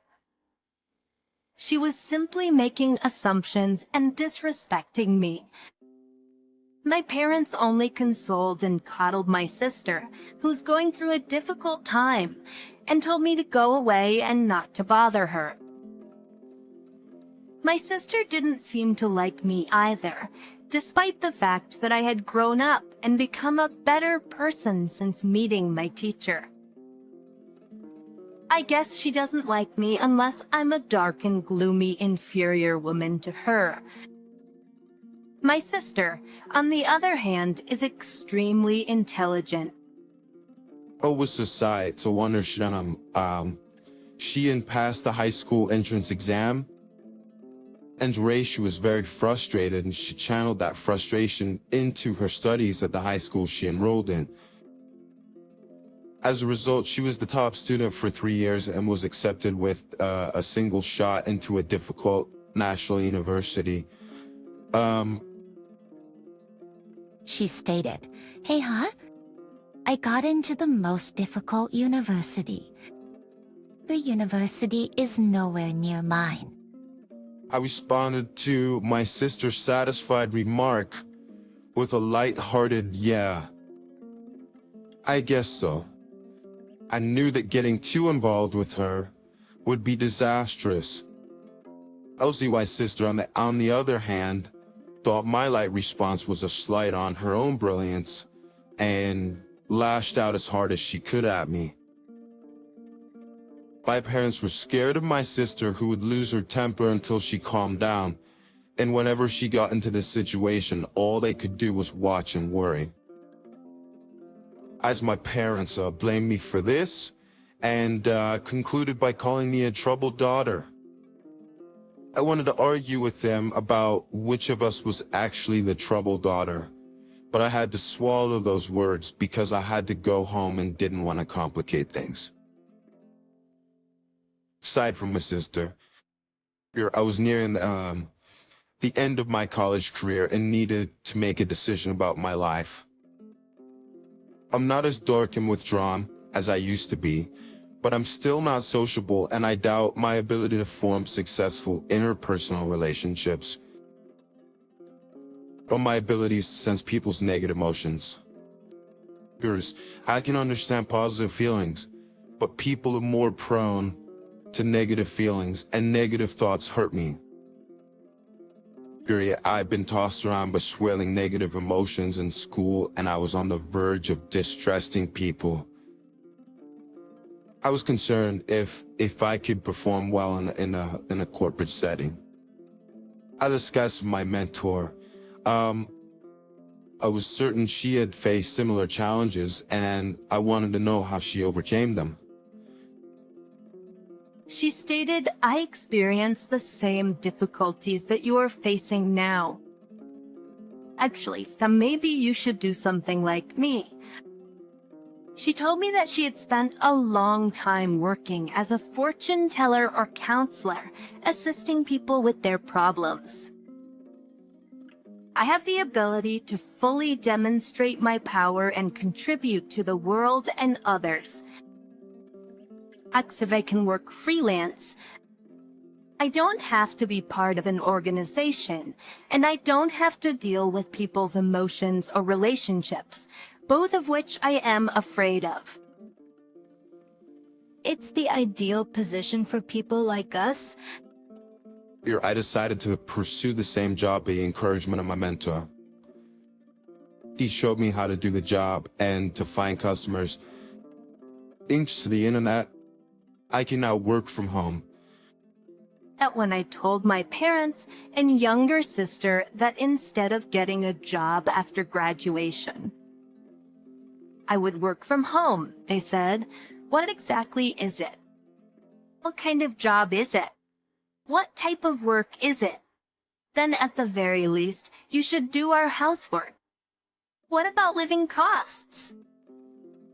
[SPEAKER 1] She was simply making assumptions and disrespecting me. My parents only consoled and coddled my sister, who's going through a difficult time, and told me to go away and not to bother her. My sister didn't seem to like me either, despite the fact that I had grown up and become a better person since meeting my teacher. I guess she doesn't like me unless I'm a dark and gloomy inferior woman to her. My sister, on the other hand, is extremely intelligent.
[SPEAKER 11] Was society to understand she had passed the high school entrance exam, and she was very frustrated, and she channeled that frustration into her studies at the high school she enrolled in. As a result, she was the top student for 3 years and was accepted with a single shot into a difficult national university.
[SPEAKER 5] She stated, "Hey, I got into the most difficult university. The university is nowhere near mine."
[SPEAKER 11] I responded to my sister's satisfied remark with a light-hearted "yeah. I guess so." I knew that getting too involved with her would be disastrous. LCY's sister, on the other hand, thought my light response was a slight on her own brilliance and lashed out as hard as she could at me. My parents were scared of my sister who would lose her temper until she calmed down. And whenever she got into this situation, all they could do was watch and worry. As my parents blamed me for this and concluded by calling me a troubled daughter. I wanted to argue with them about which of us was actually the troubled daughter, but I had to swallow those words because I had to go home and didn't want to complicate things. Aside from my sister, I was nearing the end of my college career and needed to make a decision about my life. I'm not as dark and withdrawn as I used to be, but I'm still not sociable, and I doubt my ability to form successful interpersonal relationships or my abilities to sense people's negative emotions. I can understand positive feelings, but people are more prone to negative feelings, and negative thoughts hurt me. I've been tossed around by swirling negative emotions in school, and I was on the verge of distrusting people. I was concerned if I could perform well in a corporate setting. I discussed with my mentor. I was certain she had faced similar challenges, and I wanted to know how she overcame them.
[SPEAKER 1] She stated, I experienced the same difficulties that you are facing now. Actually, so maybe you should do something like me. She told me that she had spent a long time working as a fortune teller or counselor, assisting people with their problems. I have the ability to fully demonstrate my power and contribute to the world and others. If I can work freelance, I don't have to be part of an organization, and I don't have to deal with people's emotions or relationships, both of which I am afraid of.
[SPEAKER 2] It's the ideal position for people like us.
[SPEAKER 11] I decided to pursue the same job by the encouragement of my mentor. He showed me how to do the job and to find customers. Thanks to the internet, I can now work from home.
[SPEAKER 1] That when I told my parents and younger sister that instead of getting a job after graduation, I would work from home, they said, "What exactly is it? What kind of job is it? What type of work is it? Then at the very least, you should do our housework. What about living costs?"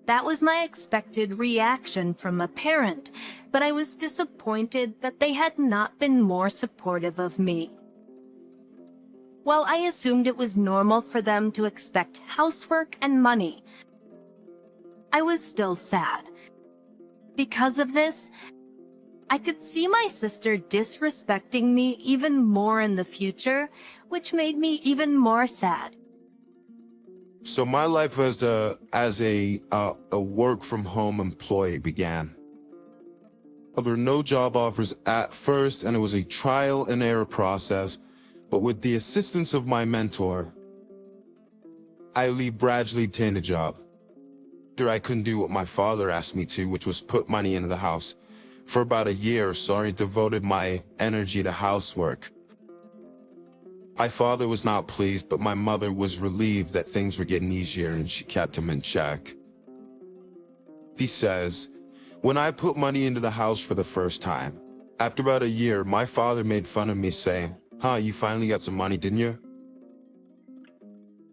[SPEAKER 1] That was my expected reaction from a parent, but I was disappointed that they had not been more supportive of me. While I assumed it was normal for them to expect housework and money, I was still sad. Because of this, I could see my sister disrespecting me even more in the future, which made me even more sad.
[SPEAKER 11] So my life as a work-from-home employee began. There were no job offers at first, and it was a trial and error process, but with the assistance of my mentor, I gradually obtained a job. I couldn't do what my father asked me to, which was put money into the house. For about a year or so, I devoted my energy to housework. My father was not pleased, but my mother was relieved that things were getting easier and she kept him in check. He says, when I put money into the house for the first time, after about a year, my father made fun of me saying, you finally got some money, didn't you?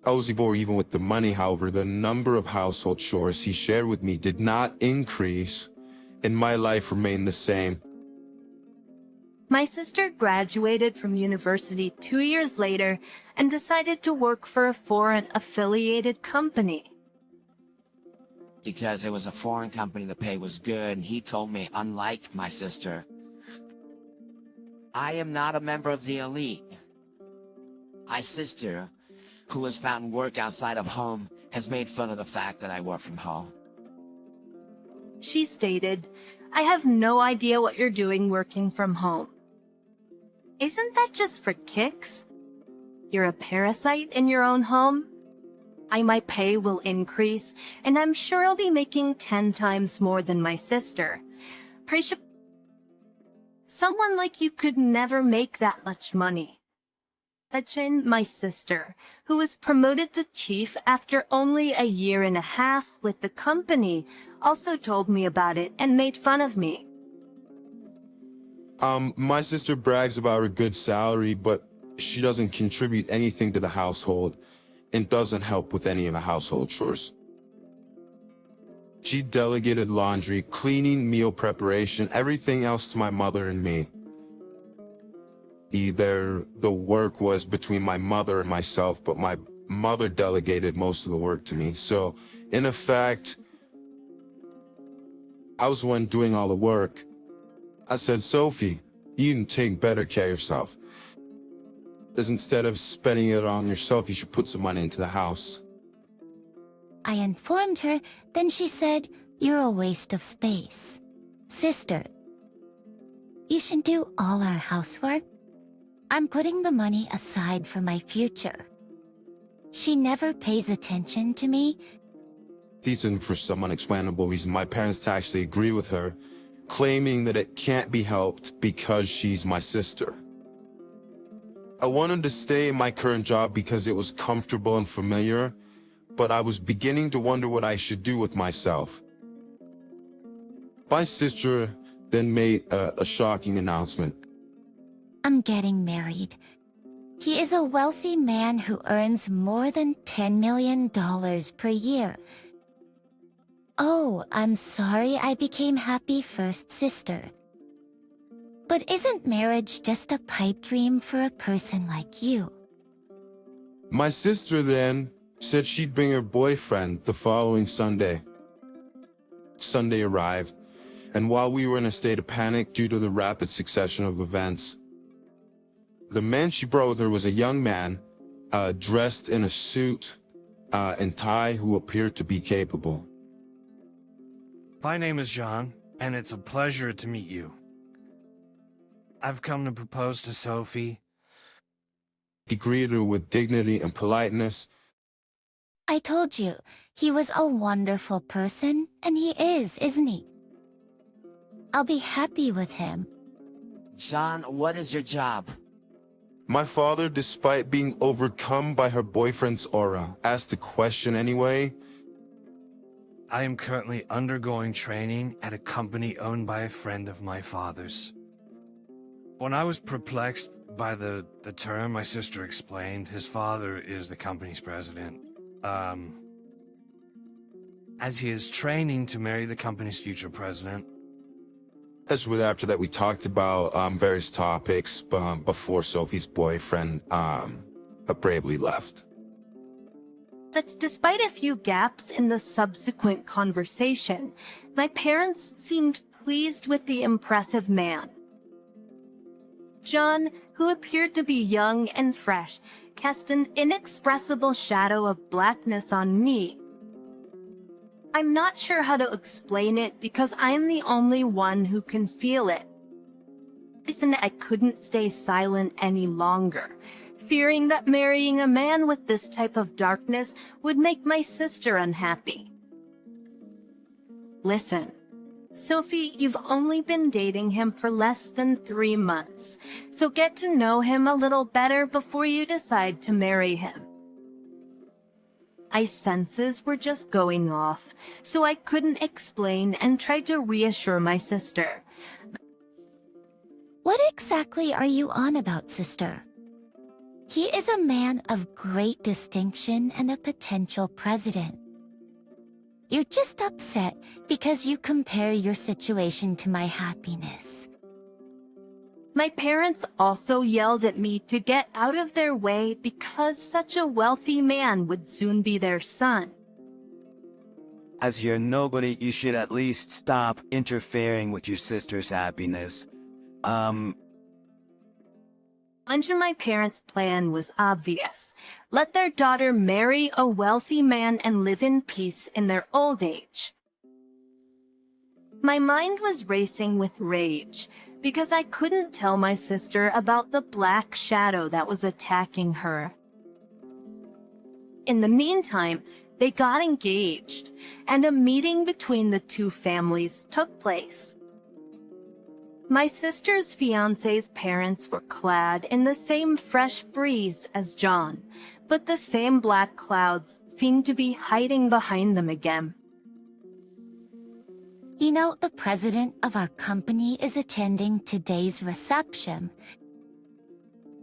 [SPEAKER 11] I was even with the money, however, the number of household chores he shared with me did not increase, and my life remained the same.
[SPEAKER 1] My sister graduated from university 2 years later and decided to work for a foreign affiliated company.
[SPEAKER 12] Because it was a foreign company, the pay was good, and he told me, unlike my sister, I am not a member of the elite. My sister, who has found work outside of home, has made fun of the fact that I work from home.
[SPEAKER 1] She stated, I have no idea what you're doing working from home. Isn't that just for kicks? You're a parasite in your own home? My pay will increase, and I'm sure I'll be making 10 times more than my sister. Someone like you could never make that much money. Chen, my sister, who was promoted to chief after only a year and a half with the company, also told me about it and made fun of me.
[SPEAKER 11] My sister brags about her good salary, but she doesn't contribute anything to the household and doesn't help with any of the household chores. She delegated laundry, cleaning, meal preparation, everything else to my mother and me. Either the work was between my mother and myself, but my mother delegated most of the work to me. So, in effect, I was the one doing all the work. I said, Sophie, you can take better care of yourself. Because instead of spending it on yourself, you should put some money into the house.
[SPEAKER 5] I informed her, then she said, "You're a waste of space. Sister, you should do all our housework. I'm putting the money aside for my future." She never pays attention to me.
[SPEAKER 11] Reason for some unexplainable reason, my parents actually agree with her, claiming that it can't be helped because she's my sister. I wanted to stay in my current job because it was comfortable and familiar, but I was beginning to wonder what I should do with myself. My sister then made a shocking announcement.
[SPEAKER 5] I'm getting married. He is a wealthy man who earns more than $10 million per year. Oh, I'm sorry I became happy first, sister. But isn't marriage just a pipe dream for a person like you?
[SPEAKER 11] My sister then said she'd bring her boyfriend the following Sunday. Sunday arrived, and while we were in a state of panic due to the rapid succession of events, the man she brought with her was a young man, dressed in a suit and tie, who appeared to be capable.
[SPEAKER 13] My name is John, and it's a pleasure to meet you. I've come to propose to Sophie.
[SPEAKER 11] He greeted her with dignity and politeness.
[SPEAKER 5] I told you, he was a wonderful person, and he is, isn't he? I'll be happy with him.
[SPEAKER 12] John, what is your job?
[SPEAKER 11] My father, despite being overcome by her boyfriend's aura, asked the question anyway.
[SPEAKER 13] I am currently undergoing training at a company owned by a friend of my father's. When I was perplexed by the term, my sister explained his father is the company's president. As he is training to marry the company's future president.
[SPEAKER 11] After that, we talked about various topics before Sophie's boyfriend bravely left.
[SPEAKER 1] But despite a few gaps in the subsequent conversation, my parents seemed pleased with the impressive man. John, who appeared to be young and fresh, cast an inexpressible shadow of blackness on me. I'm not sure how to explain it because I'm the only one who can feel it. Listen, I couldn't stay silent any longer, fearing that marrying a man with this type of darkness would make my sister unhappy. Listen, Sophie, you've only been dating him for less than 3 months, so get to know him a little better before you decide to marry him. My senses were just going off, so I couldn't explain and tried to reassure my sister.
[SPEAKER 5] What exactly are you on about, sister? He is a man of great distinction and a potential president. You're just upset because you compare your situation to my happiness.
[SPEAKER 1] My parents also yelled at me to get out of their way because such a wealthy man would soon be their son.
[SPEAKER 15] As you're nobody, you should at least stop interfering with your sister's happiness.
[SPEAKER 1] My parents' plan was obvious. Let their daughter marry a wealthy man and live in peace in their old age. My mind was racing with rage because I couldn't tell my sister about the black shadow that was attacking her. In the meantime, they got engaged, and a meeting between the two families took place. My sister's fiance's parents were clad in the same fresh breeze as John, but the same black clouds seemed to be hiding behind them again.
[SPEAKER 5] You know, the president of our company is attending today's reception.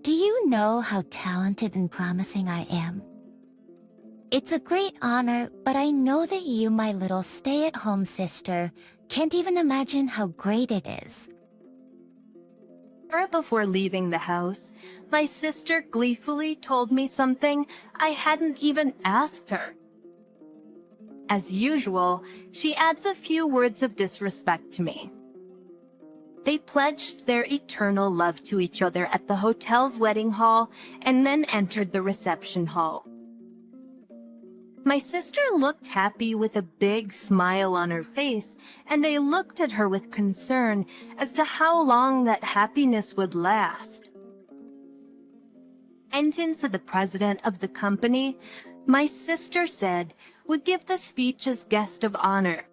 [SPEAKER 5] Do you know how talented and promising I am? It's a great honor, but I know that you, my little stay-at-home sister, can't even imagine how great it is.
[SPEAKER 1] Right before leaving the house, my sister gleefully told me something I hadn't even asked her. As usual, she adds a few words of disrespect to me. They pledged their eternal love to each other at the hotel's wedding hall and then entered the reception hall. My sister looked happy with a big smile on her face, and I looked at her with concern as to how long that happiness would last. Entrance of the president of the company, my sister said, would give the speech as guest of honor.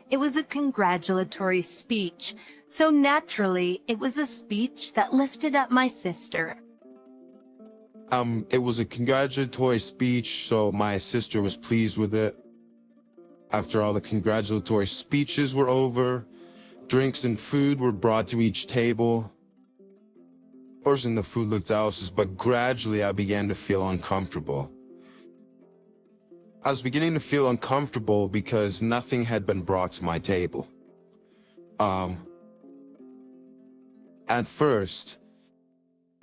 [SPEAKER 1] It was a congratulatory speech, so naturally it was a speech that lifted up my sister.
[SPEAKER 11] It was a congratulatory speech, so my sister was pleased with it. After all the congratulatory speeches were over, drinks and food were brought to each table. Of course, the food looked delicious, but gradually I began to feel uncomfortable. I was beginning to feel uncomfortable because nothing had been brought to my table. At first,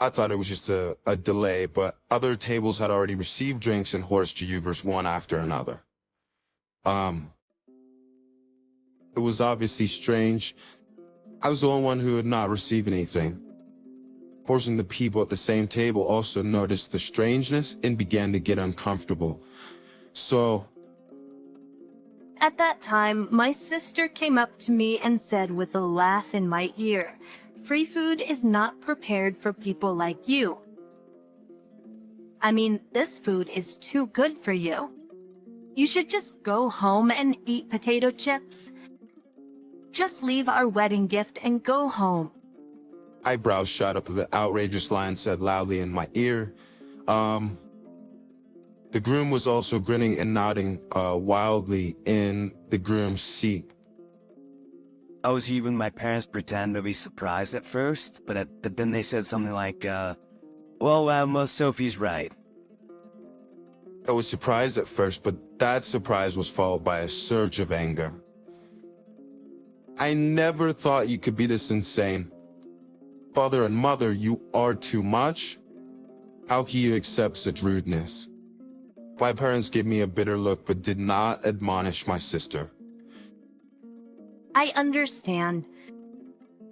[SPEAKER 11] I thought it was just a delay, but other tables had already received drinks and horse juvers one after another. It was obviously strange. I was the only one who had not received anything. Of course, the people at the same table also noticed the strangeness and began to get uncomfortable. So,
[SPEAKER 1] At that time, my sister came up to me and said with a laugh in my ear, "Free food is not prepared for people like you. I mean, this food is too good for you. You should just go home and eat potato chips. Just leave our wedding gift and go home."
[SPEAKER 11] eyebrows shot up. The outrageous line said loudly in my ear. The groom was also grinning and nodding wildly in the groom's seat.
[SPEAKER 15] I was even my parents pretend to be surprised at first, but then they said something like, well, Sophie's right.
[SPEAKER 11] I was surprised at first, but that surprise was followed by a surge of anger. I never thought you could be this insane. Father and mother, you are too much. How can you accept such rudeness? My parents gave me a bitter look, but did not admonish my sister.
[SPEAKER 1] I understand.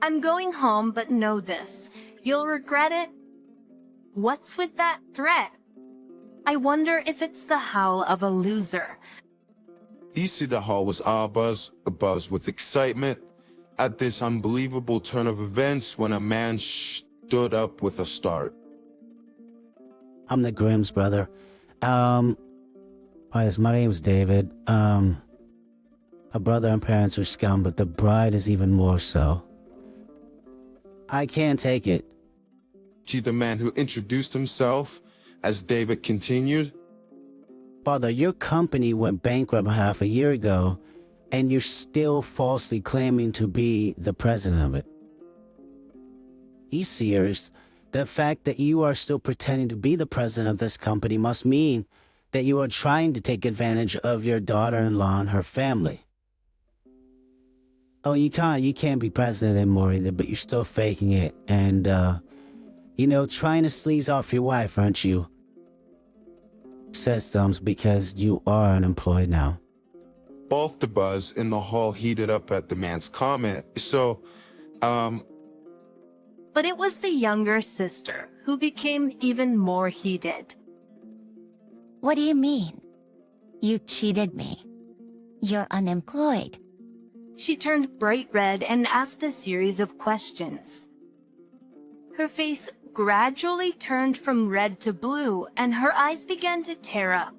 [SPEAKER 1] I'm going home, but know this. You'll regret it. What's with that threat? I wonder if it's the howl of a loser.
[SPEAKER 11] The hall was abuzz with excitement at this unbelievable turn of events when a man stood up with a start.
[SPEAKER 16] I'm the groom's brother. My name's David. My brother and parents are scum, but the bride is even more so. I can't take it.
[SPEAKER 11] See the man who introduced himself as David continued.
[SPEAKER 16] Father, your company went bankrupt half a year ago, and you're still falsely claiming to be the president of it. He's serious. The fact that you are still pretending to be the president of this company must mean that you are trying to take advantage of your daughter-in-law and her family. Oh, you can't be president anymore either, but you're still faking it. And, trying to sleaze off your wife, aren't you? Systems, because you are unemployed now.
[SPEAKER 11] Both the buzz in the hall heated up at the man's comment.
[SPEAKER 1] But it was the younger sister who became even more heated.
[SPEAKER 5] What do you mean? You cheated me. You're unemployed.
[SPEAKER 1] She turned bright red and asked a series of questions. Her face gradually turned from red to blue, and her eyes began to tear up.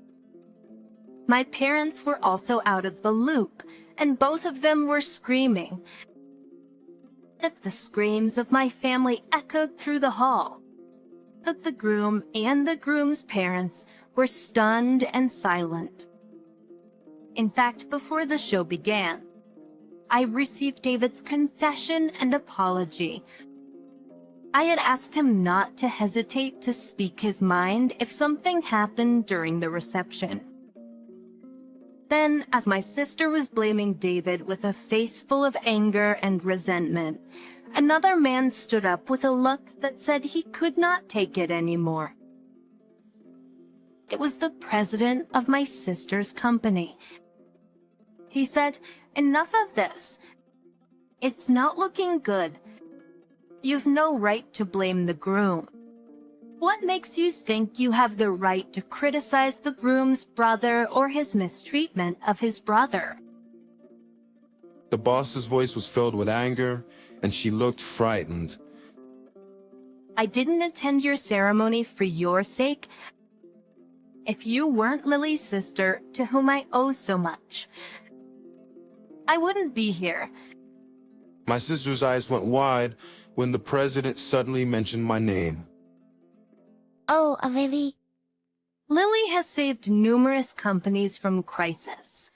[SPEAKER 1] My parents were also out of the loop, and both of them were screaming. that the screams of my family echoed through the hall. But the groom and the groom's parents were stunned and silent. In fact, before the show began, I received David's confession and apology. I had asked him not to hesitate to speak his mind if something happened during the reception. Then, as my sister was blaming David with a face full of anger and resentment, another man stood up with a look that said he could not take it anymore. It was the president of my sister's company. He said, "Enough of this. It's not looking good. You've no right to blame the groom. What makes you think you have the right to criticize the groom's brother or his mistreatment of his brother?"
[SPEAKER 11] The boss's voice was filled with anger, and she looked frightened.
[SPEAKER 1] "I didn't attend your ceremony for your sake. If you weren't Lily's sister, to whom I owe so much, I wouldn't be here."
[SPEAKER 11] My sister's eyes went wide when the president suddenly mentioned my name.
[SPEAKER 5] Oh, Lily.
[SPEAKER 1] Lily has saved numerous companies from crisis.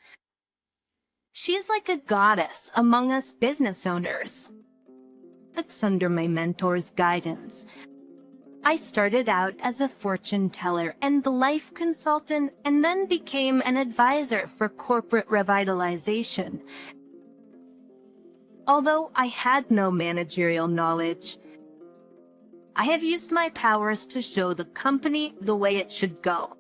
[SPEAKER 1] She's like a goddess among us business owners. It's under my mentor's guidance. I started out as a fortune teller and life consultant and then became an advisor for corporate revitalization. Although I had no managerial knowledge, I have used my powers to show the company the way it should go.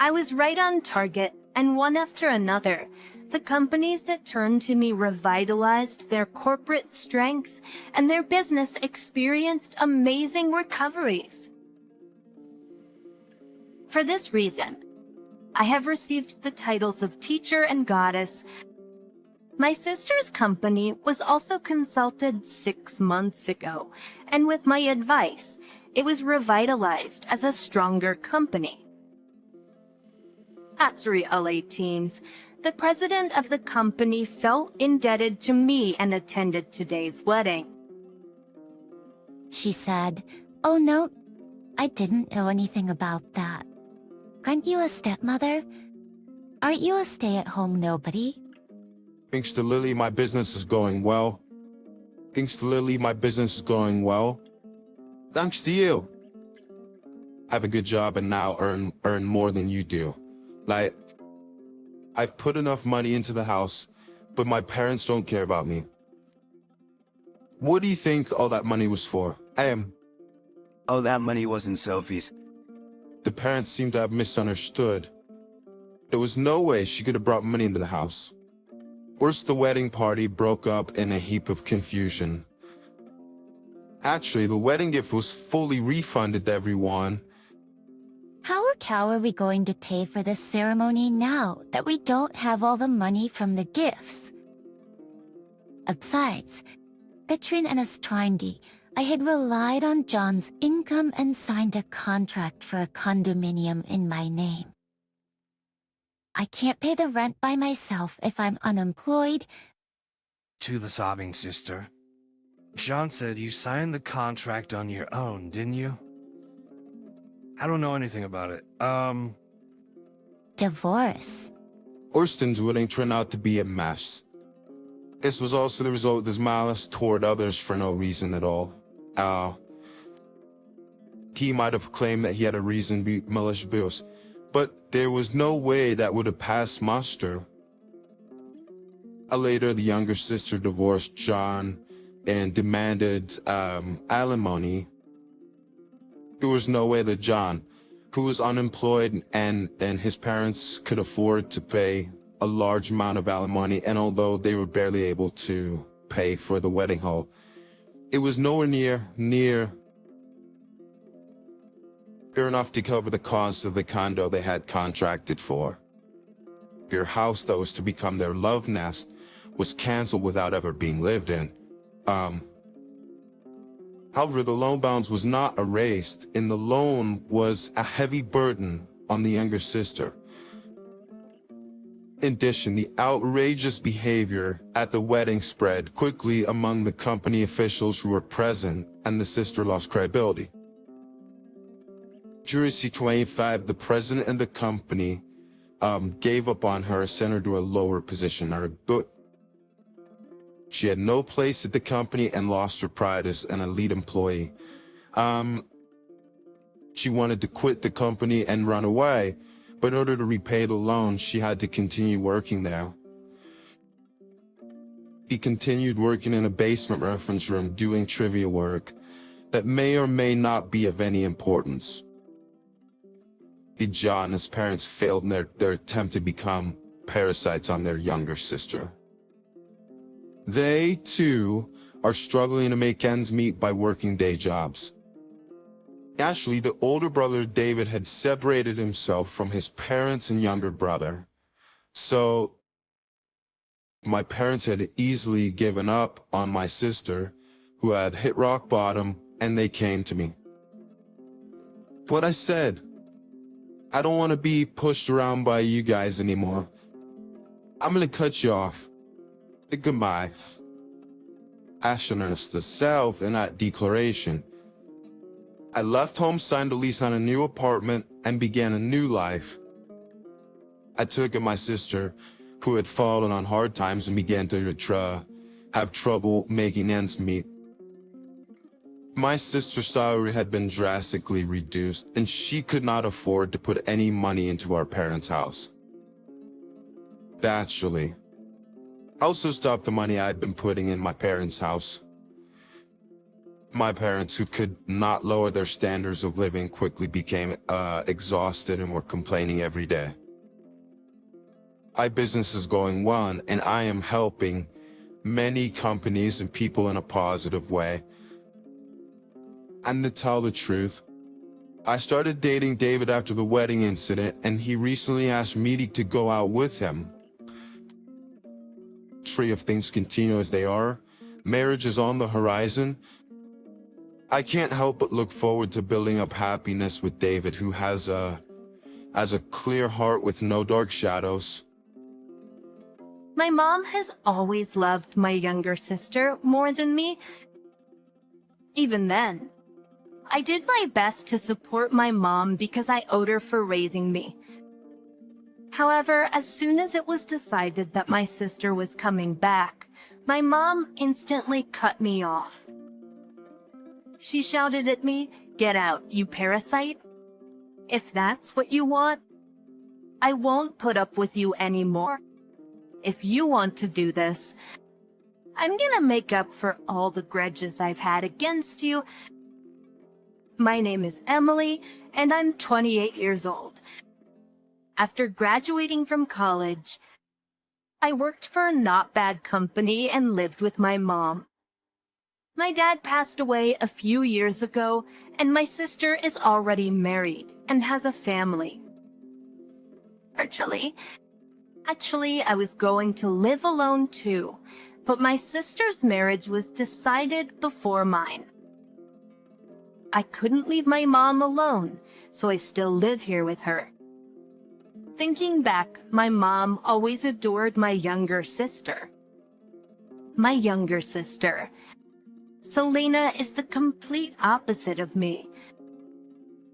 [SPEAKER 1] I was right on target, and one after another, the companies that turned to me revitalized their corporate strength, and their business experienced amazing recoveries. For this reason, I have received the titles of teacher and goddess. My sister's company was also consulted 6 months ago, and with my advice, it was revitalized as a stronger company. At LA Teens, the president of the company felt indebted to me and attended today's wedding.
[SPEAKER 5] She said, "Oh no, I didn't know anything about that. Aren't you a stepmother? Aren't you a stay-at-home nobody?"
[SPEAKER 11] Thanks to Lily, my business is going well. Thanks to Lily, my business is going well. Thanks to you. I have a good job and now earn more than you do. Like, I've put enough money into the house, but my parents don't care about me. What do you think all that money was for?
[SPEAKER 15] Oh, that money wasn't Sophie's.
[SPEAKER 11] The parents seem to have misunderstood. There was no way she could have brought money into the house. Worse, the wedding party broke up in a heap of confusion. Actually, the wedding gift was fully refunded to everyone.
[SPEAKER 5] How or cow are we going to pay for this ceremony now that we don't have all the money from the gifts? Besides, Katrin and Astrindi, I had relied on John's income and signed a contract for a condominium in my name. I can't pay the rent by myself if I'm unemployed.
[SPEAKER 13] To the sobbing sister. John said you signed the contract on your own, didn't you? I don't know anything about it.
[SPEAKER 5] Divorce.
[SPEAKER 11] Orston's wedding turned out to be a mess. This was also the result of his malice toward others for no reason at all. He might have claimed that he had a reason to be malicious, but there was no way that would have passed muster. Later, the younger sister divorced John and demanded alimony. There was no way that John, who was unemployed and his parents could afford to pay a large amount of alimony, and although they were barely able to pay for the wedding hall, it was nowhere near enough to cover the cost of the condo they had contracted for. Their house that was to become their love nest was canceled without ever being lived in. However, the loan balance was not erased, and the loan was a heavy burden on the younger sister. In addition, the outrageous behavior at the wedding spread quickly among the company officials who were present, and the sister lost credibility. During C-25, the president of the company gave up on her, sent her to a lower position. She had no place at the company and lost her pride as an elite employee. She wanted to quit the company and run away, but in order to repay the loan, she had to continue working there. She continued working in a basement reference room doing trivia work that may or may not be of any importance. John and his parents failed in their attempt to become parasites on their younger sister. They, too, are struggling to make ends meet by working day jobs. Actually, the older brother, David, had separated himself from his parents and younger brother. So, my parents had easily given up on my sister, who had hit rock bottom, and they came to me. But I said, I don't want to be pushed around by you guys anymore. I'm gonna cut you off. Goodbye. Ashton's the self in that declaration. I left home, signed a lease on a new apartment, and began a new life. I took in my sister, who had fallen on hard times and began to have trouble making ends meet. My sister's salary had been drastically reduced, and she could not afford to put any money into our parents' house. Naturally, I also stopped the money I'd been putting in my parents' house. My parents, who could not lower their standards of living, quickly became exhausted and were complaining every day. My business is going well, and I am helping many companies and people in a positive way. And to tell the truth, I started dating David after the wedding incident, and he recently asked me to go out with him. If things continue as they are, marriage is on the horizon. I can't help but look forward to building up happiness with David, who has a clear heart with no dark shadows.
[SPEAKER 1] My mom has always loved my younger sister more than me. Even then, I did my best to support my mom because I owed her for raising me. However, as soon as it was decided that my sister was coming back, my mom instantly cut me off. She shouted at me, "Get out, you parasite! If that's what you want, I won't put up with you anymore. If you want to do this, I'm gonna make up for all the grudges I've had against you. My name is Emily, and I'm 28 years old. After graduating from college, I worked for a not bad company and lived with my mom. My dad passed away a few years ago, and my sister is already married and has a family. Actually, I was going to live alone too, but my sister's marriage was decided before mine. I couldn't leave my mom alone, so I still live here with her. Thinking back, my mom always adored my younger sister. My younger sister, Selena, is the complete opposite of me.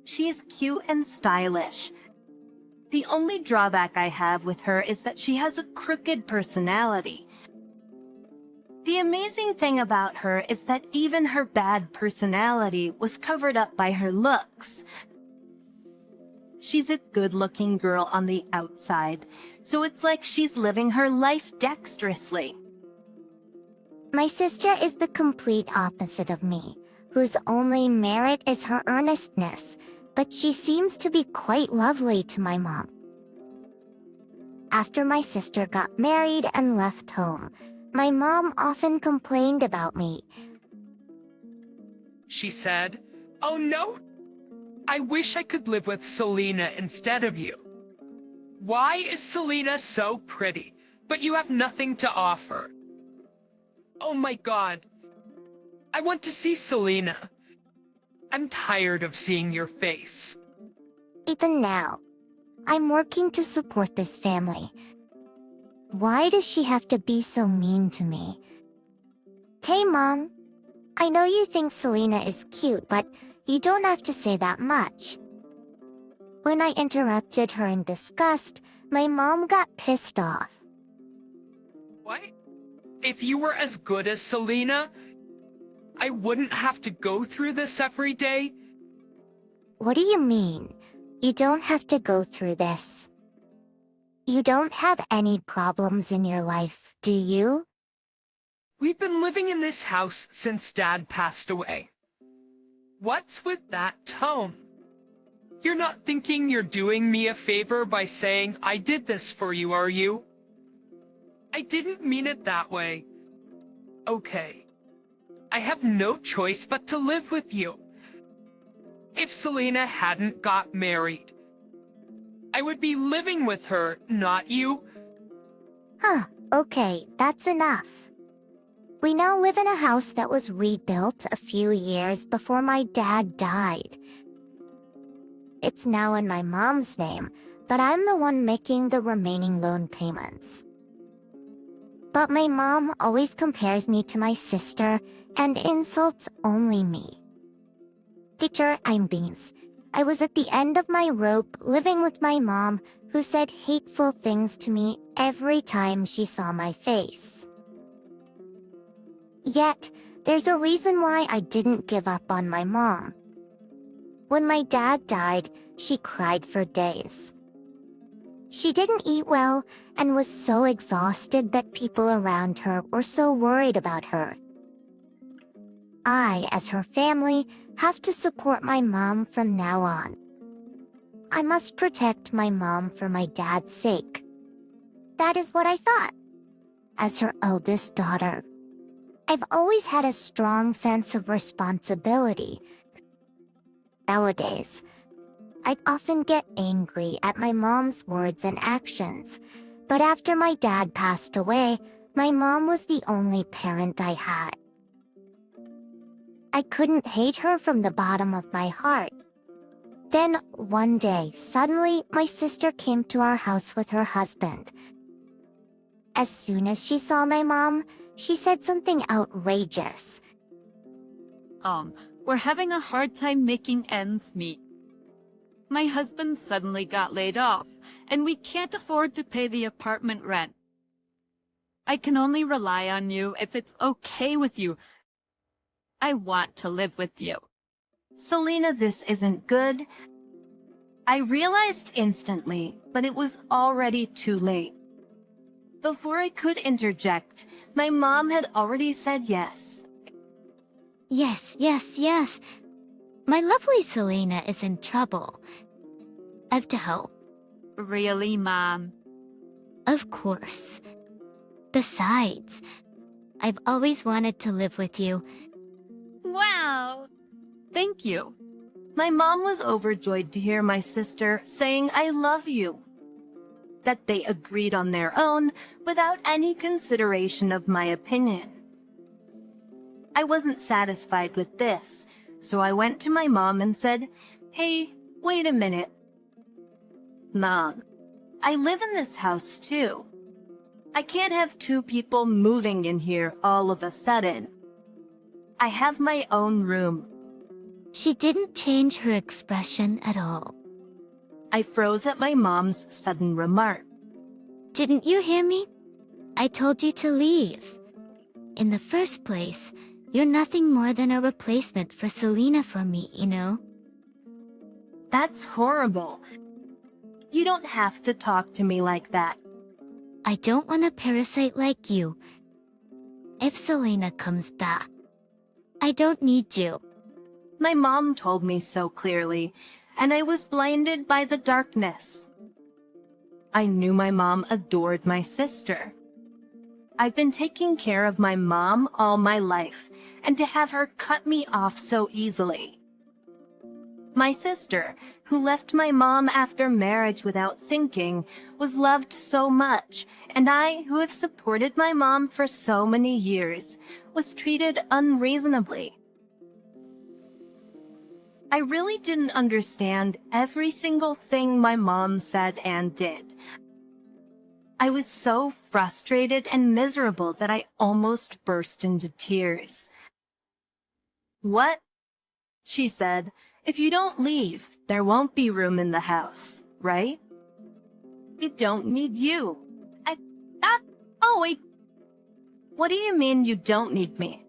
[SPEAKER 1] She is cute and stylish. The only drawback I have with her is that she has a crooked personality. The amazing thing about her is that even her bad personality was covered up by her looks. She's a good-looking girl on the outside, so it's like she's living her life dexterously.
[SPEAKER 5] My sister is the complete opposite of me, whose only merit is her earnestness, but she seems to be quite lovely to my mom. After my sister got married and left home, my mom often complained about me.
[SPEAKER 17] She said, "Oh no, I wish I could live with Selena instead of you. Why is Selena so pretty, but you have nothing to offer? Oh my god, I want to see Selena. I'm tired of seeing your face."
[SPEAKER 5] Even now, I'm working to support this family. Why does she have to be so mean to me? Hey, Mom. I know you think Selena is cute, but you don't have to say that much. When I interrupted her in disgust, my mom got pissed off.
[SPEAKER 17] What? If you were as good as Selena, I wouldn't have to go through this every day?
[SPEAKER 5] What do you mean? You don't have to go through this. You don't have any problems in your life, do you?
[SPEAKER 17] We've been living in this house since Dad passed away. What's with that tone? You're not thinking you're doing me a favor by saying I did this for you, are you? I didn't mean it that way. Okay. I have no choice but to live with you. If Selena hadn't got married, I would be living with her, not you.
[SPEAKER 5] Huh, okay, that's enough. We now live in a house that was rebuilt a few years before my dad died. It's now in my mom's name, but I'm the one making the remaining loan payments. But my mom always compares me to my sister and insults only me. Teacher, I'm Beans. I was at the end of my rope living with my mom, who said hateful things to me every time she saw my face. Yet, there's a reason why I didn't give up on my mom. When my dad died, she cried for days. She didn't eat well and was so exhausted that people around her were so worried about her. I, as her family, have to support my mom from now on. I must protect my mom for my dad's sake. That is what I thought. As her eldest daughter, I've always had a strong sense of responsibility. Nowadays, I'd often get angry at my mom's words and actions, but after my dad passed away, my mom was the only parent I had. I couldn't hate her from the bottom of my heart. Then, one day, suddenly, my sister came to our house with her husband. As soon as she saw my mom, she said something outrageous.
[SPEAKER 3] We're having a hard time making ends meet. My husband suddenly got laid off, and we can't afford to pay the apartment rent. I can only rely on you if it's okay with you. I want to live with you.
[SPEAKER 1] Selena, this isn't good. I realized instantly, but it was already too late. Before I could interject, my mom had already said yes.
[SPEAKER 5] Yes, yes, yes. My lovely Selena is in trouble. I have to help.
[SPEAKER 3] Really, Mom?
[SPEAKER 5] Of course. Besides, I've always wanted to live with you.
[SPEAKER 3] Wow! Thank you.
[SPEAKER 1] My mom was overjoyed to hear my sister saying, "I love you." That they agreed on their own without any consideration of my opinion. I wasn't satisfied with this, so I went to my mom and said, "Hey, wait a minute. Mom, I live in this house too. I can't have two people moving in here all of a sudden. I have my own room."
[SPEAKER 5] She didn't change her expression at all.
[SPEAKER 1] I froze at my mom's sudden remark.
[SPEAKER 5] Didn't you hear me? I told you to leave. In the first place, you're nothing more than a replacement for Selena for me, you know?
[SPEAKER 1] That's horrible. You don't have to talk to me like that.
[SPEAKER 5] I don't want a parasite like you. If Selena comes back, I don't need you.
[SPEAKER 1] My mom told me so clearly, and I was blinded by the darkness. I knew my mom adored my sister. I've been taking care of my mom all my life, and to have her cut me off so easily. My sister, who left my mom after marriage without thinking, was loved so much, and I, who have supported my mom for so many years, was treated unreasonably. I really didn't understand every single thing my mom said and did. I was so frustrated and miserable that I almost burst into tears. "What?" she said. "If you don't leave, there won't be room in the house, right?" "We don't need you." Oh wait. What do you mean you don't need me?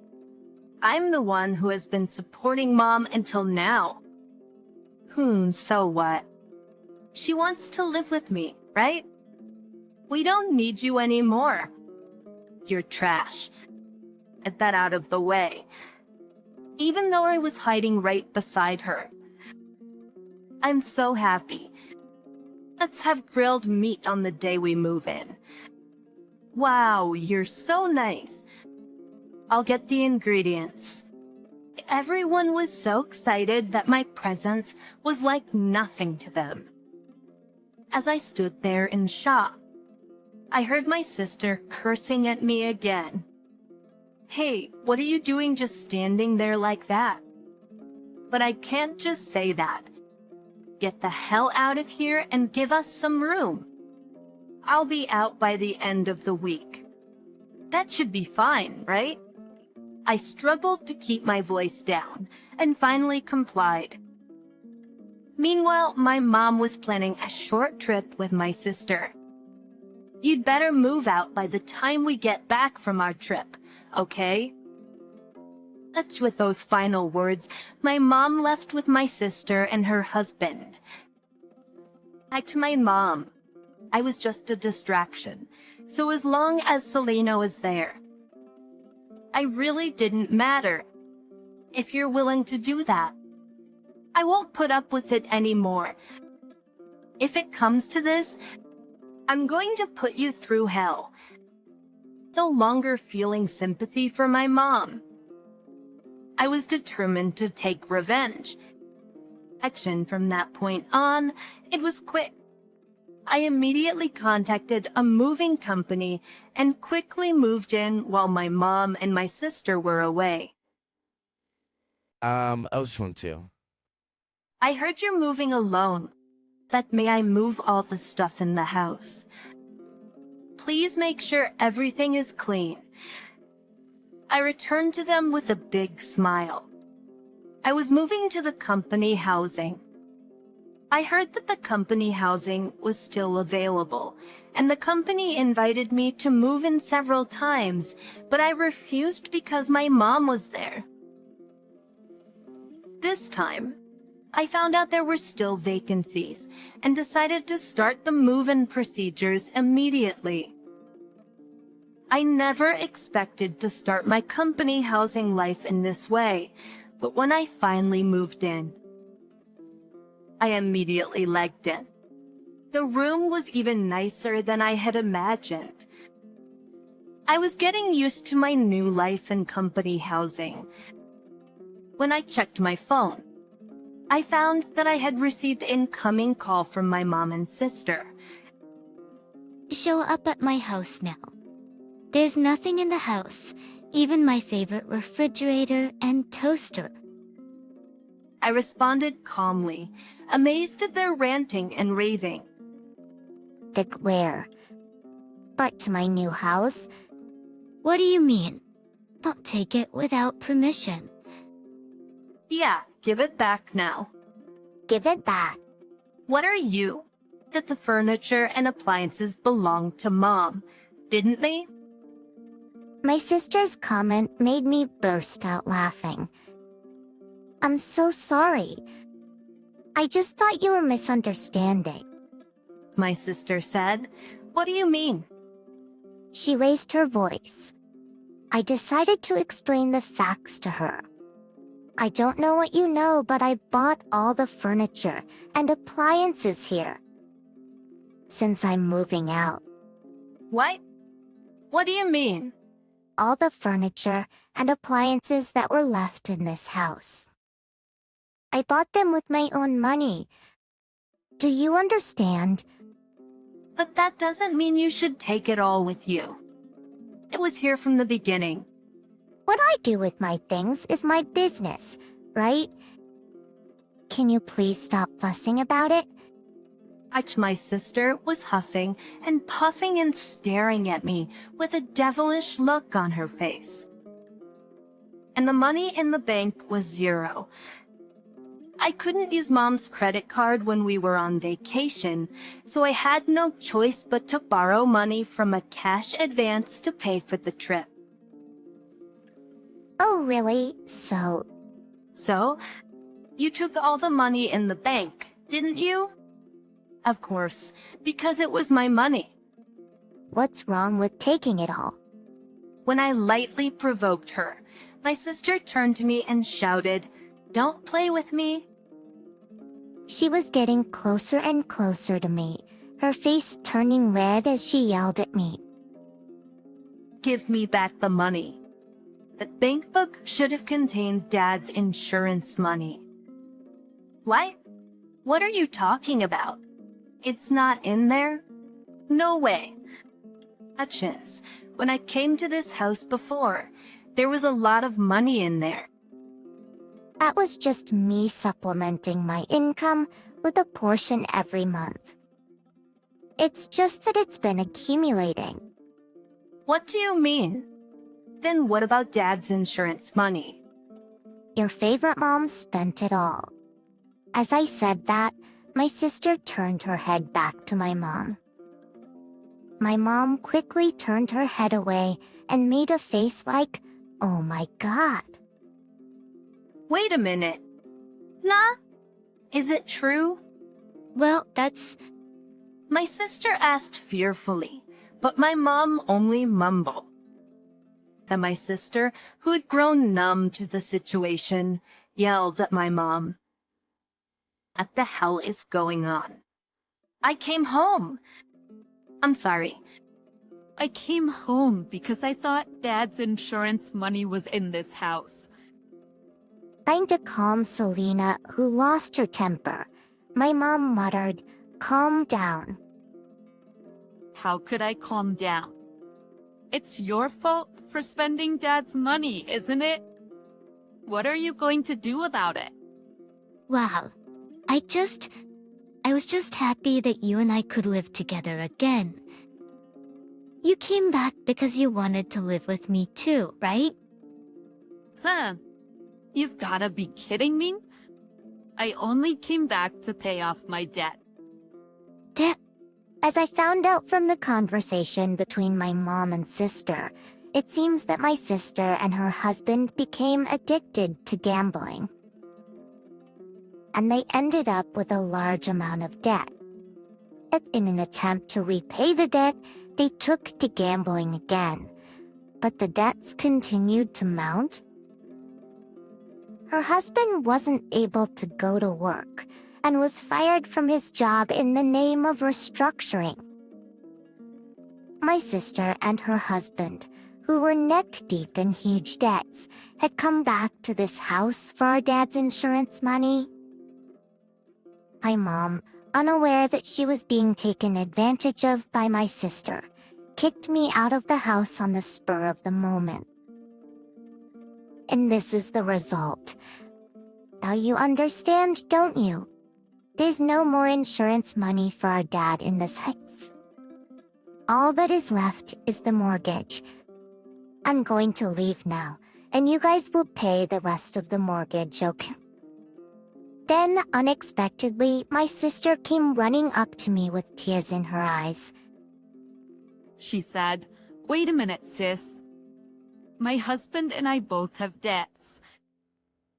[SPEAKER 1] I'm the one who has been supporting Mom until now. So what? She wants to live with me, right? We don't need you anymore. You're trash. Get that out of the way. Even though I was hiding right beside her. I'm so happy. Let's have grilled meat on the day we move in. Wow, you're so nice. I'll get the ingredients. Everyone was so excited that my presence was like nothing to them. As I stood there in shock, I heard my sister cursing at me again. "Hey, what are you doing just standing there like that?" But I can't just say that. Get the hell out of here and give us some room. I'll be out by the end of the week. That should be fine, right? I struggled to keep my voice down and finally complied. Meanwhile, my mom was planning a short trip with my sister. "You'd better move out by the time we get back from our trip, okay?" That's with those final words, my mom left with my sister and her husband. Back to my mom. I was just a distraction, so as long as Selena was there, I really didn't matter. If you're willing to do that, I won't put up with it anymore. If it comes to this, I'm going to put you through hell. No longer feeling sympathy for my mom, I was determined to take revenge. Action from that point on, it was quick. I immediately contacted a moving company and quickly moved in while my mom and my sister were away.
[SPEAKER 18] I just want to.
[SPEAKER 1] I heard you're moving alone, but may I move all the stuff in the house? Please make sure everything is clean. I returned to them with a big smile. I was moving to the company housing. I heard that the company housing was still available, and the company invited me to move in several times, but I refused because my mom was there. This time, I found out there were still vacancies and decided to start the move-in procedures immediately. I never expected to start my company housing life in this way, but when I finally moved in, I immediately liked it. The room was even nicer than I had imagined. I was getting used to my new life in company housing. When I checked my phone, I found that I had received an incoming call from my mom and sister.
[SPEAKER 5] Show up at my house now. There's nothing in the house, even my favorite refrigerator and toaster.
[SPEAKER 1] I responded calmly, amazed at their ranting and raving.
[SPEAKER 5] Like where? But to my new house? What do you mean? Don't take it without permission.
[SPEAKER 1] Yeah, give it back now.
[SPEAKER 5] Give it back.
[SPEAKER 1] What are you? That the furniture and appliances belong to Mom, didn't they?
[SPEAKER 5] My sister's comment made me burst out laughing. I'm so sorry. I just thought you were misunderstanding.
[SPEAKER 1] My sister said. What do you mean?
[SPEAKER 5] She raised her voice. I decided to explain the facts to her. I don't know what you know, but I bought all the furniture and appliances here. Since I'm moving out.
[SPEAKER 1] What? What do you mean?
[SPEAKER 5] All the furniture and appliances that were left in this house. I bought them with my own money. Do you understand?
[SPEAKER 1] But that doesn't mean you should take it all with you. It was here from the beginning.
[SPEAKER 5] What I do with my things is my business, right? Can you please stop fussing about it?
[SPEAKER 1] My sister was huffing and puffing and staring at me with a devilish look on her face. And the money in the bank was zero. I couldn't use Mom's credit card when we were on vacation, so I had no choice but to borrow money from a cash advance to pay for the trip.
[SPEAKER 5] Oh, really?
[SPEAKER 1] So, you took all the money in the bank, didn't you? Of course, because it was my money.
[SPEAKER 5] What's wrong with taking it all?
[SPEAKER 1] When I lightly provoked her, my sister turned to me and shouted, "Don't play with me."
[SPEAKER 5] She was getting closer and closer to me, her face turning red as she yelled at me.
[SPEAKER 1] "Give me back the money." That bank book should have contained Dad's insurance money. What? What are you talking about? It's not in there? No way. Hutchins, when I came to this house before, there was a lot of money in there.
[SPEAKER 5] That was just me supplementing my income with a portion every month. It's just that it's been accumulating.
[SPEAKER 1] What do you mean? Then what about Dad's insurance money?
[SPEAKER 5] Your favorite mom spent it all. As I said that, my sister turned her head back to my mom. My mom quickly turned her head away and made a face like, "Oh my God."
[SPEAKER 1] Wait a minute. Nah? Is it true?
[SPEAKER 2] Well, that's...
[SPEAKER 1] My sister asked fearfully, but my mom only mumbled. Then my sister, who had grown numb to the situation, yelled at my mom. What the hell is going on? I came home. I'm sorry.
[SPEAKER 3] I came home because I thought Dad's insurance money was in this house.
[SPEAKER 5] Trying to calm Selena, who lost her temper, my mom muttered, "Calm down."
[SPEAKER 3] How could I calm down? It's your fault for spending Dad's money, isn't it? What are you going to do about it?
[SPEAKER 2] Well, I was just happy that you and I could live together again. You came back because you wanted to live with me too, right?
[SPEAKER 3] Sam, you've gotta be kidding me. I only came back to pay off my debt.
[SPEAKER 5] As I found out from the conversation between my mom and sister, it seems that my sister and her husband became addicted to gambling. And they ended up with a large amount of debt. In an attempt to repay the debt, they took to gambling again. But the debts continued to mount. Her husband wasn't able to go to work and was fired from his job in the name of restructuring. My sister and her husband, who were neck-deep in huge debts, had come back to this house for our dad's insurance money. My mom, unaware that she was being taken advantage of by my sister, kicked me out of the house on the spur of the moment. And this is the result. Now you understand, don't you? There's no more insurance money for our dad in this house. All that is left is the mortgage. I'm going to leave now, and you guys will pay the rest of the mortgage, okay? Then, unexpectedly, my sister came running up to me with tears in her eyes.
[SPEAKER 3] She said, "Wait a minute, sis. My husband and I both have debts.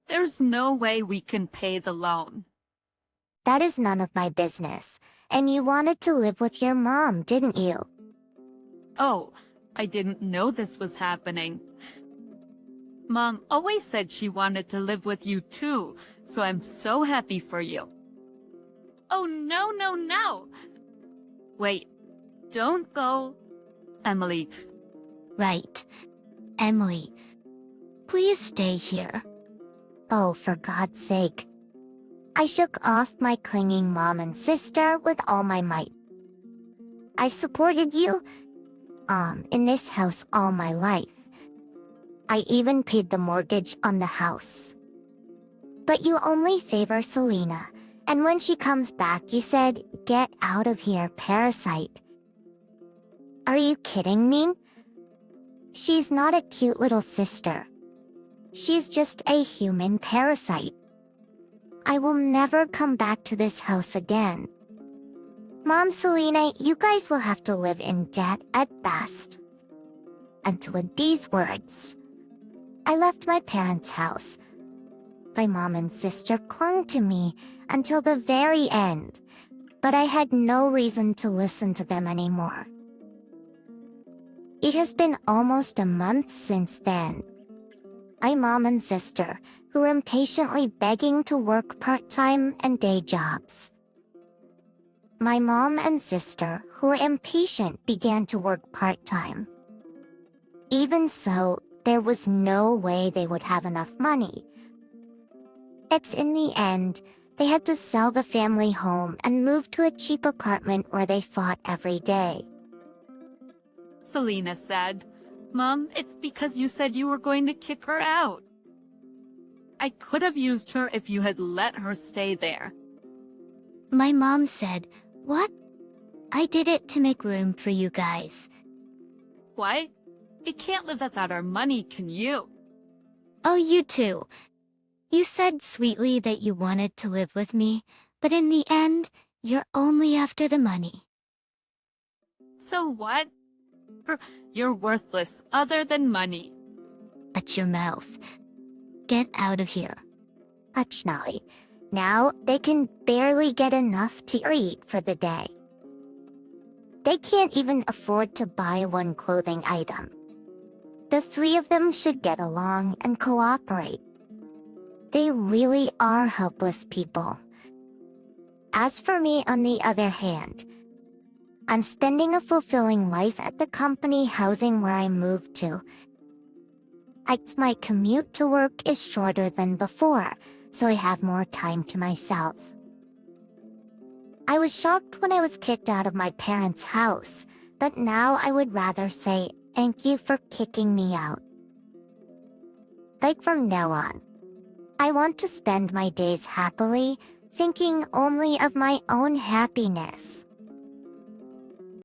[SPEAKER 3] There's no way we can pay the loan."
[SPEAKER 5] That is none of my business. And you wanted to live with your mom, didn't you?
[SPEAKER 3] Oh, I didn't know this was happening. Mom always said she wanted to live with you too, so I'm so happy for you. Oh, no, no, no! Wait, don't go. Emily.
[SPEAKER 2] Right. Emily, please stay here.
[SPEAKER 5] Oh, for God's sake. I shook off my clinging mom and sister with all my might. I've supported you, in this house all my life. I even paid the mortgage on the house. But you only favor Selena, and when she comes back, you said, Get out of here, parasite. Are you kidding me? She's not a cute little sister. She's just a human parasite. I will never come back to this house again. Mom, Selena, you guys will have to live in debt at best. And with these words, I left my parents' house. My mom and sister clung to me until the very end, but I had no reason to listen to them anymore. It has been almost a month since then. My mom and sister, who were impatiently begging to work part-time and day jobs. My mom and sister, who were impatient, began to work part-time. Even so, there was no way they would have enough money. It's in the end, they had to sell the family home and move to a cheap apartment where they fought every day.
[SPEAKER 3] Selena said, Mom, it's because you said you were going to kick her out. I could have used her if you had let her stay there.
[SPEAKER 5] My mom said, "What? I did it to make room for you guys."
[SPEAKER 3] What? It can't live without our money, can you?
[SPEAKER 5] Oh, you too. You said sweetly that you wanted to live with me, but in the end, you're only after the money.
[SPEAKER 3] So what? You're worthless other than money.
[SPEAKER 5] Shut your mouth. Get out of here. Actually, now they can barely get enough to eat for the day. They can't even afford to buy one clothing item. The three of them should get along and cooperate. They really are helpless people. As for me, on the other hand, I'm spending a fulfilling life at the company housing where I moved to. My commute to work is shorter than before, so I have more time to myself. I was shocked when I was kicked out of my parents' house, but now I would rather say thank you for kicking me out. From now on, I want to spend my days happily, thinking only of my own happiness.